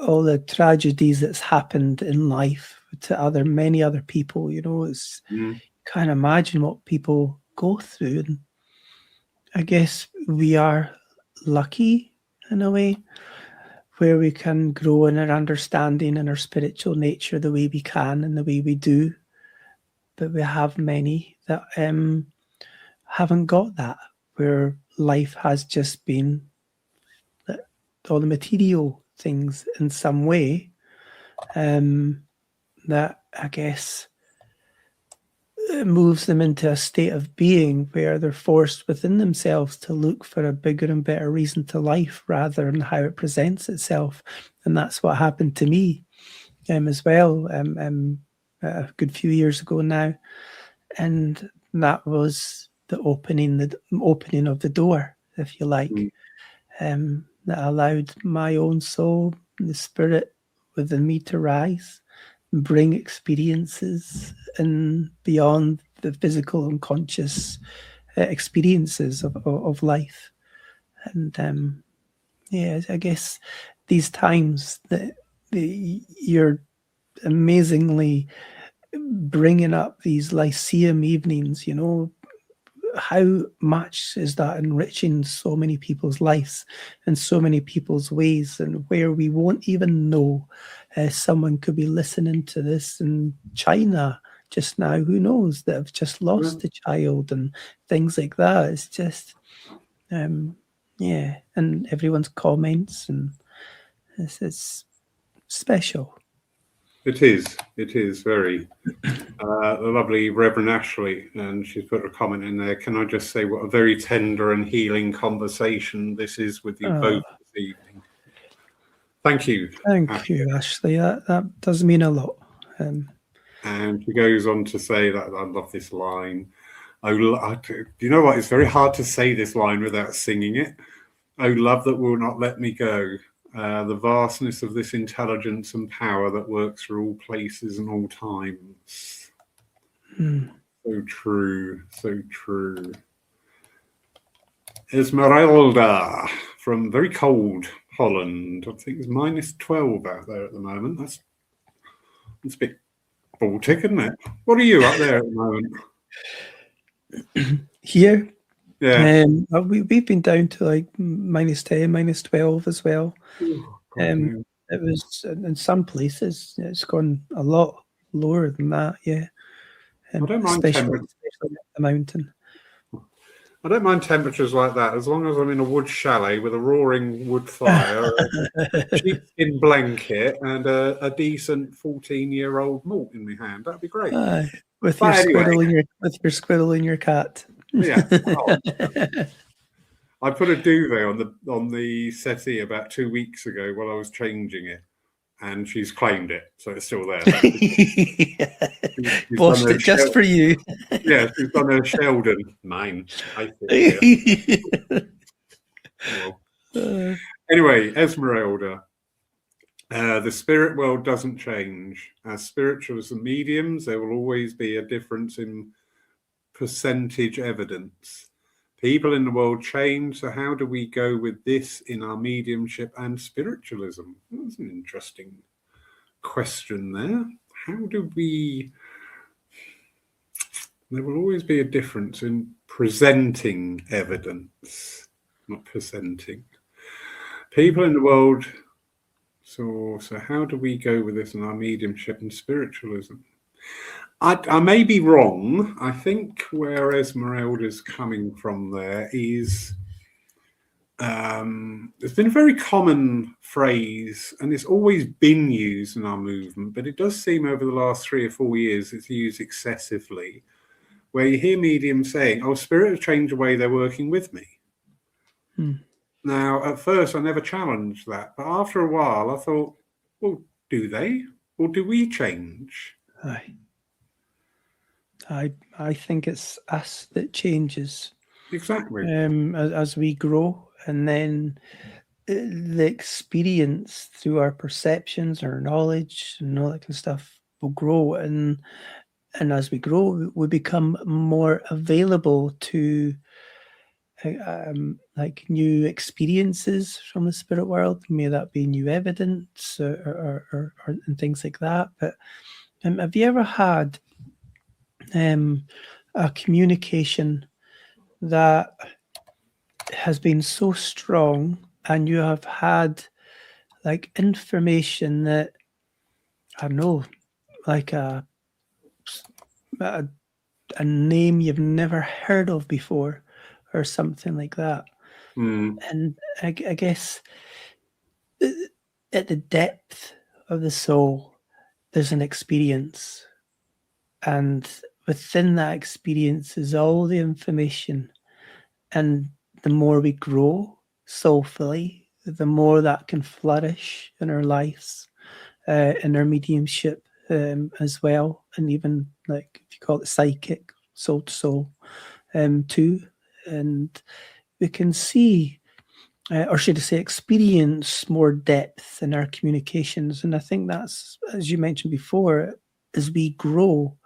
all the tragedies that's happened in life to many other people, it's can't imagine what people go through. And I guess we are lucky in a way, where we can grow in our understanding and our spiritual nature the way we can and the way we do. But we have many that haven't got that, where life has just been all the material things in some way, that I guess it moves them into a state of being where they're forced within themselves to look for a bigger and better reason to life rather than how it presents itself. And that's what happened to me as well, a good few years ago now. And that was the opening of the door, if you like, that allowed my own soul, the spirit within me, to rise and bring experiences and beyond the physical and conscious experiences of life. And yeah, I guess these times that you're amazingly bringing up these Lyceum evenings, how much is that enriching so many people's lives and so many people's ways, and where we won't even know someone could be listening to this in China just now, who knows, that have just lost a child and things like that. It's just yeah, and everyone's comments, and it's special. It is very the lovely Reverend Ashley, and she's put a comment in there. Can I just say what a very tender and healing conversation this is with you both this evening. Thank you. Thank you, Ashley. That does mean a lot. And she goes on to say that I love this line. Do you know what? It's very hard to say this line without singing it. Oh, love that will not let me go. The vastness of this intelligence and power that works through all places and all times. So true, so true. Esmeralda from very cold Holland. I think it's -12 out there at the moment. That's a bit Baltic, isn't it? What are you up there at the moment? Here? Yeah. We've been down to like -10, -12 as well. It was in some places it's gone a lot lower than that, yeah. I don't mind especially at the mountain. I don't mind temperatures like that as long as I'm in a wood chalet with a roaring wood fire, a sheepskin blanket, and a decent 14-year-old malt in my hand. That'd be great. With your squirrel and your cat. Yeah. I put a duvet on the settee about 2 weeks ago while I was changing it, and she's claimed it, so it's still there. Washed it just for you. Yeah, she's done a Sheldon. Mine, I think. Well. Anyway, Esmeralda. The spirit world doesn't change. As spiritualism mediums, there will always be a difference in percentage evidence. People in the world change, so how do we go with this in our mediumship and spiritualism? That's an interesting question there. How do we... There will always be a difference in presenting evidence, not presenting. People in the world... So how do we go with this in our mediumship and spiritualism? I may be wrong. I think where Esmeralda's coming from there is there's been a very common phrase, and it's always been used in our movement, but it does seem over the last 3 or 4 years it's used excessively, where you hear mediums saying, oh, spirit has changed the way they're working with me. Now, at first, I never challenged that, but after a while, I thought, well, do they? Or do we change? I think it's us that changes. Exactly. As we grow, and then the experience through our perceptions, our knowledge, and all that kind of stuff will grow. And as we grow, we become more available to like new experiences from the spirit world. May that be new evidence or and things like that. But have you ever had a communication that has been so strong, and you have had like information that, I don't know, like a name you've never heard of before, or something like that. And I guess at the depth of the soul, there's an experience, and within that experience is all the information. And the more we grow soulfully, the more that can flourish in our lives, in our mediumship as well, and even like if you call it psychic, soul to soul, too. And we can see, or should I say, experience more depth in our communications. And I think that's, as you mentioned before, as we grow,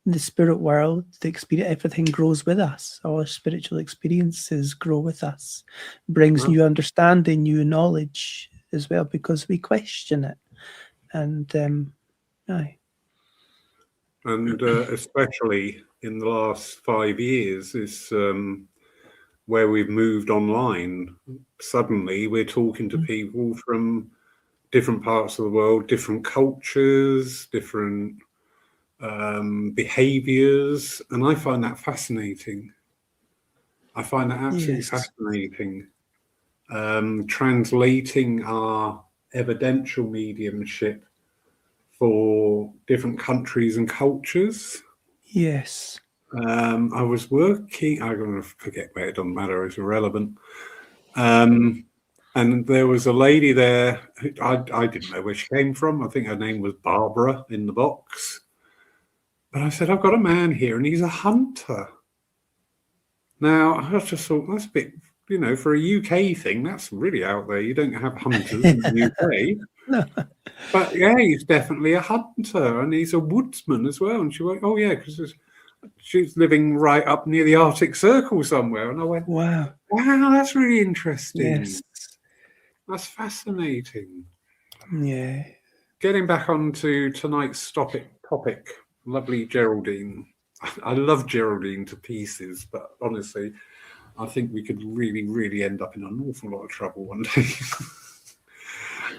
the spirit world, the experience, everything grows with us. All our spiritual experiences grow with us, brings new understanding, new knowledge as well, because we question it. And aye. And especially in the last 5 years is where we've moved online. Suddenly we're talking to people from different parts of the world, different cultures, different behaviors, and I find that fascinating. I find that absolutely fascinating. Translating our evidential mediumship for different countries and cultures. Yes. I was working, I'm going to forget where, it doesn't matter, it's irrelevant. And there was a lady there, who, I didn't know where she came from. I think her name was Barbara in the box. But I said, I've got a man here and he's a hunter. Now, I just thought, that's a bit, for a UK thing, that's really out there. You don't have hunters in the UK. No. But yeah, he's definitely a hunter and he's a woodsman as well. And she went, oh yeah, because she's living right up near the Arctic Circle somewhere. And I went, wow, that's really interesting. Yes. That's fascinating. Yeah. Getting back onto tonight's topic, lovely Geraldine. I love Geraldine to pieces, but honestly, I think we could really, really end up in an awful lot of trouble one day.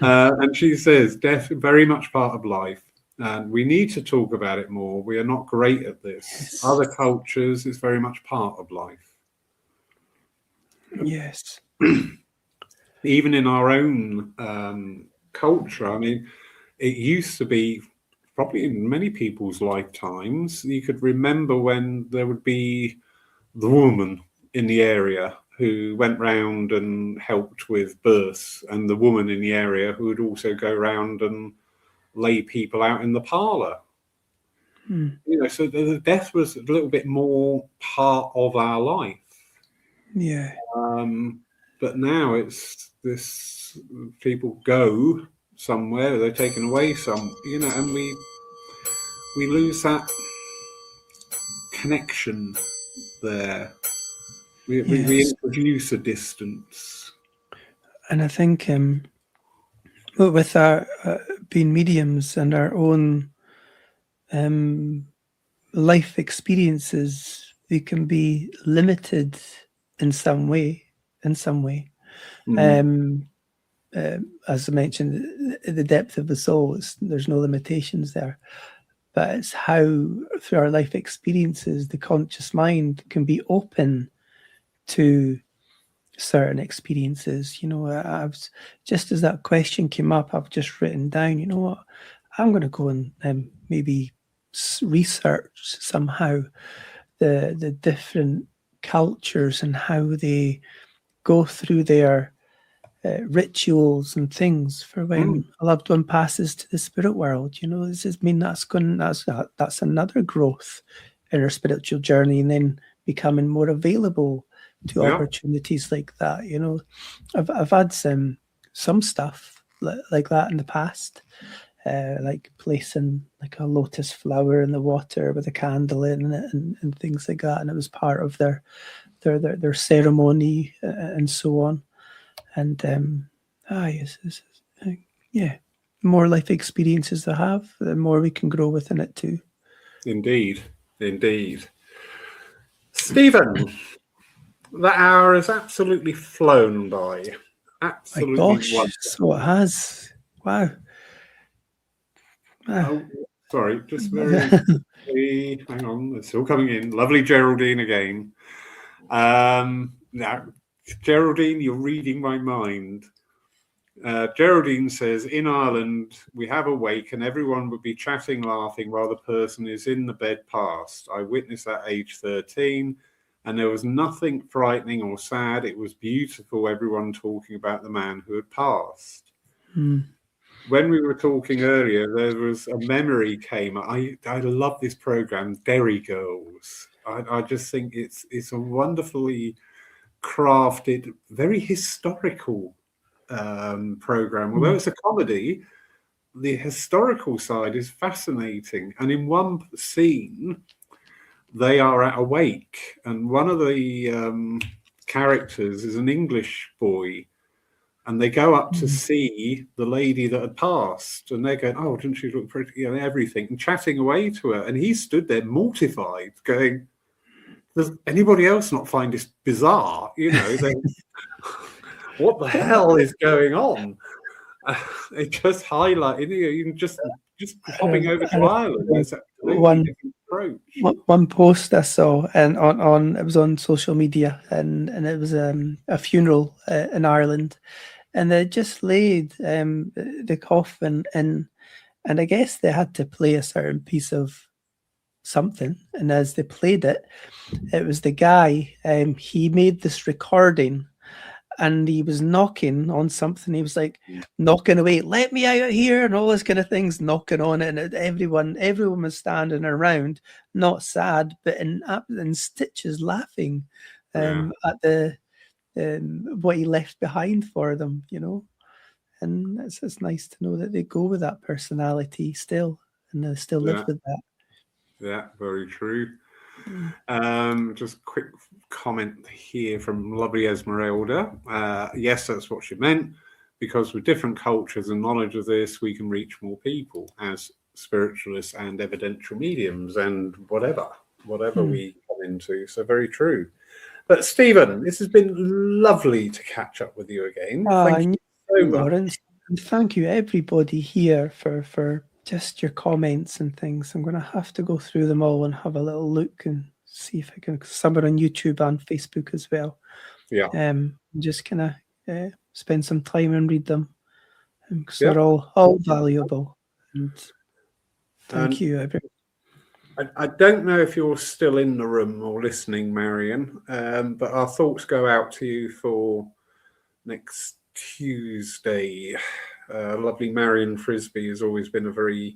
And she says, death is very much part of life, and we need to talk about it more. We are not great at this. Yes. Other cultures, it's very much part of life. Yes. Even in our own culture, I mean, it used to be, probably in many people's lifetimes, you could remember when there would be the woman in the area who went round and helped with births, and the woman in the area who would also go round and lay people out in the parlour. So the death was a little bit more part of our life. Yeah. But now it's this, people go somewhere, they're taken away and we lose that connection there. We introduce a distance. And I think with our being mediums and our own life experiences, we can be limited in some way. As I mentioned, the depth of the soul, there's no limitations there. But it's how, through our life experiences, the conscious mind can be open to certain experiences. I've just, as that question came up, I've just written down, what, I'm going to go and maybe research somehow the different cultures and how they go through their rituals and things for when a loved one passes to the spirit world. This is that's another growth in our spiritual journey, and then becoming more available to opportunities like that. I've had some stuff like that in the past, like placing like a lotus flower in the water with a candle in it and things like that, and it was part of their ceremony and so on. And the more life experiences they have, the more we can grow within it too. Indeed. Stephen, That hour has absolutely flown by. My Absolutely gosh, wonderful. so it has. Wow. Oh, sorry, just very quickly. Hang on, it's still coming in. Lovely Geraldine again. Now, Geraldine, you're reading my mind. Geraldine says, in Ireland, we have a wake and everyone would be chatting, laughing while the person is in the bed passed. I witnessed that age 13 and there was nothing frightening or sad. It was beautiful, everyone talking about the man who had passed. When we were talking earlier, there was a memory came. I love this program, Derry Girls. I just think it's a wonderfully crafted, very historical program. Although it's a comedy, the historical side is fascinating. And in one scene, they are at a wake, and one of the characters is an English boy. And they go up to see the lady that had passed, and they're going, "Oh, didn't she look pretty?" And everything, and chatting away to her. And he stood there mortified, going, "Does anybody else not find this bizarre? You know, what the hell is going on?" It just highlighted, you can just hopping over to Ireland. It's absolutely different approach. One post I saw, and on it was on social media, and it was a funeral in Ireland, and they just laid the coffin, and I guess they had to play a certain piece of something, and as they played it, it was the guy. He made this recording. And he was knocking on something. He was like knocking away, "Let me out of here," and all this kind of things, knocking on it. And everyone was standing around, not sad, but in stitches, laughing at the what he left behind for them, you know. And it's nice to know that they go with that personality still, and they still live with that. Yeah, very true. Just quick comment here from lovely Esmeralda. Yes, that's what she meant, because with different cultures and knowledge of this, we can reach more people as spiritualists and evidential mediums and whatever we come into. So very true. But Stephen, this has been lovely to catch up with you again. Thank you so much. Lawrence, and thank you everybody here for just your comments and things. I'm going to have to go through them all and have a little look and see if I can, somewhere on YouTube and Facebook as well. Yeah. Just kind of spend some time and read them, because they're all valuable. And thank you, everyone. I don't know if you're still in the room or listening, Marion, but our thoughts go out to you for next Tuesday. Lovely Marion Frisbee has always been a very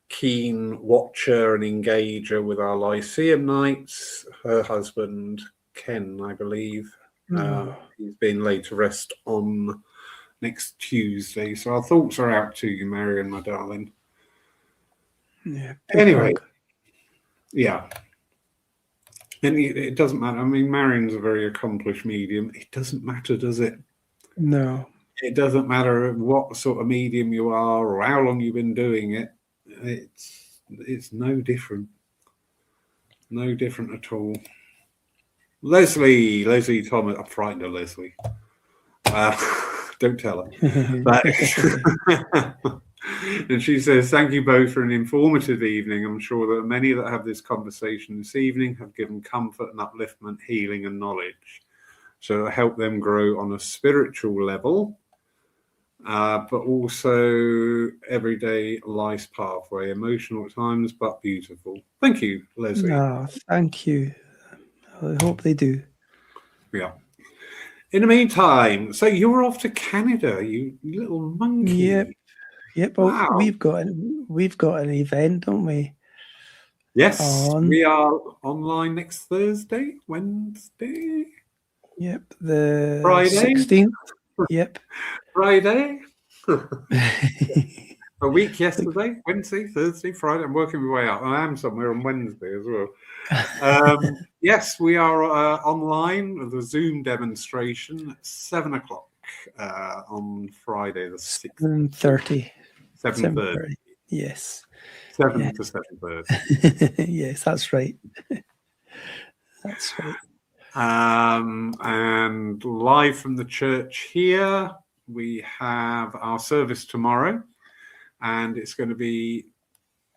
keen watcher and engager with our Lyceum nights. Her husband, Ken, I believe, he's been laid to rest on next Tuesday. So our thoughts are out to you, Marion, my darling. Yeah. Anyway, yeah. And it doesn't matter. I mean, Marion's a very accomplished medium. It doesn't matter, does it? No. It doesn't matter what sort of medium you are or how long you've been doing it. It's no different. No different at all. Leslie Thomas. I'm frightened of Leslie. Don't tell her. But and she says, "Thank you both for an informative evening. I'm sure that many that have this conversation this evening have given comfort and upliftment, healing and knowledge. So it'll help them grow on a spiritual level, but also everyday life's pathway, emotional at times, but beautiful." Thank you, Leslie. No, thank you. I hope they do. Yeah. In the meantime, so you're off to Canada, you little monkey. Yep. Well, wow. We've got an event, don't we? Yes, we are online next Thursday, Wednesday. Yep, the Friday. 16th. Yep. Friday. A week yesterday, Wednesday, Thursday, Friday. I'm working my way up. I am somewhere on Wednesday as well. Yes, we are online with a Zoom demonstration at 7:00 on Friday, the 6th. 7:30. 7:30. Yes. 7 to 7:30. Yes, that's right. That's right. And live from the church here, we have our service tomorrow, and it's going to be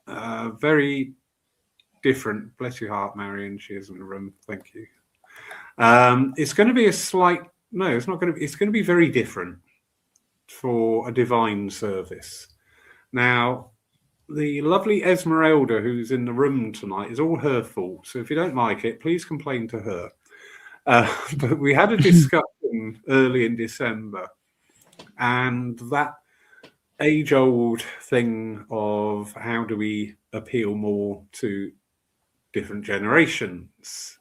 very different. Bless your heart, Marion. She is in the room. Thank you. It's going to be it's not going to be, it's going to be very different for a divine service. Now, the lovely Esmeralda, who's in the room tonight, is all her fault. So if you don't like it, please complain to her. But we had a discussion early in December, and that age-old thing of how do we appeal more to different generations.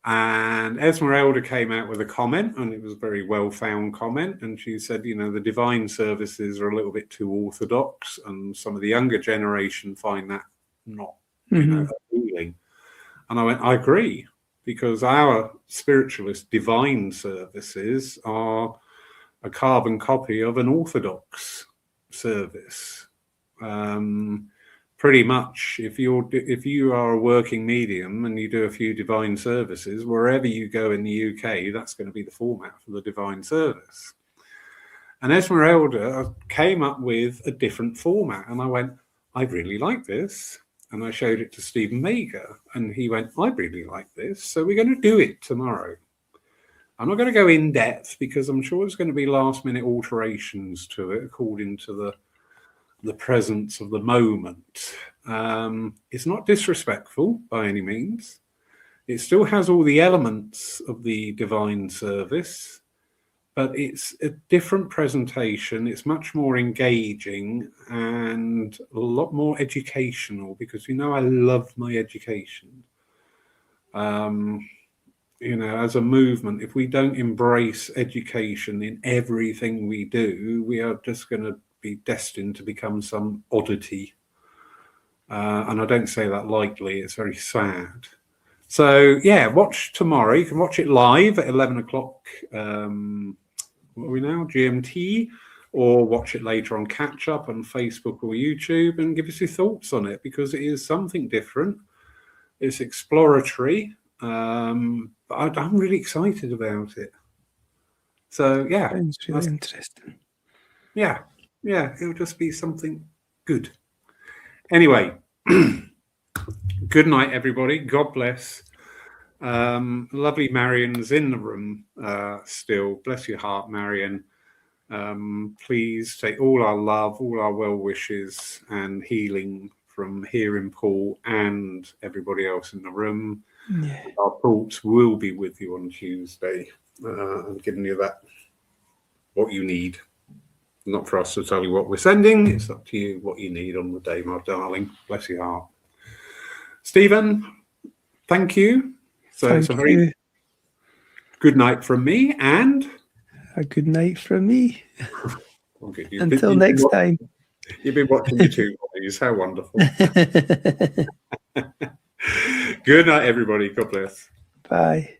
And Esmeralda came out with a comment, and it was a very well-found comment, and she said, the divine services are a little bit too orthodox, and some of the younger generation find that not appealing. And I went, I agree, because our spiritualist divine services are a carbon copy of an orthodox service. Pretty much, if you are a working medium and you do a few divine services, wherever you go in the UK, that's going to be the format for the divine service. And Esmeralda came up with a different format, and I went, I really like this. And I showed it to Stephen Mager, and he went, I really like this. So we're going to do it tomorrow. I'm not going to go in depth because I'm sure there's going to be last minute alterations to it according to the presence of the moment. It's not disrespectful by any means. It still has all the elements of the divine service, but it's a different presentation. It's much more engaging and a lot more educational, because I love my education. As a movement, if we don't embrace education in everything we do, we are just going to be destined to become some oddity. And I don't say that lightly, it's very sad. So yeah, watch tomorrow. You can watch it live at 11 o'clock, what are we now, GMT, or watch it later on catch up on Facebook or YouTube and give us your thoughts on it, because it is something different. It's exploratory. I'm really excited about it. So yeah, Sounds really interesting. Yeah, it'll just be something good. Anyway, good night, everybody. God bless. Lovely Marion's in the room still. Bless your heart, Marion. Please take all our love, all our well wishes and healing from here in Paul and everybody else in the room. Yeah. Our thoughts will be with you on Tuesday and giving you what you need. Not for us to tell you what we're sending. It's up to you what you need on the day, my darling. Bless your heart. Stephen, thank you. So it's a very good night from me, and a good night from me. Okay, until next time. You've been watching the two bodies. How wonderful. Good night, everybody. God bless. Bye.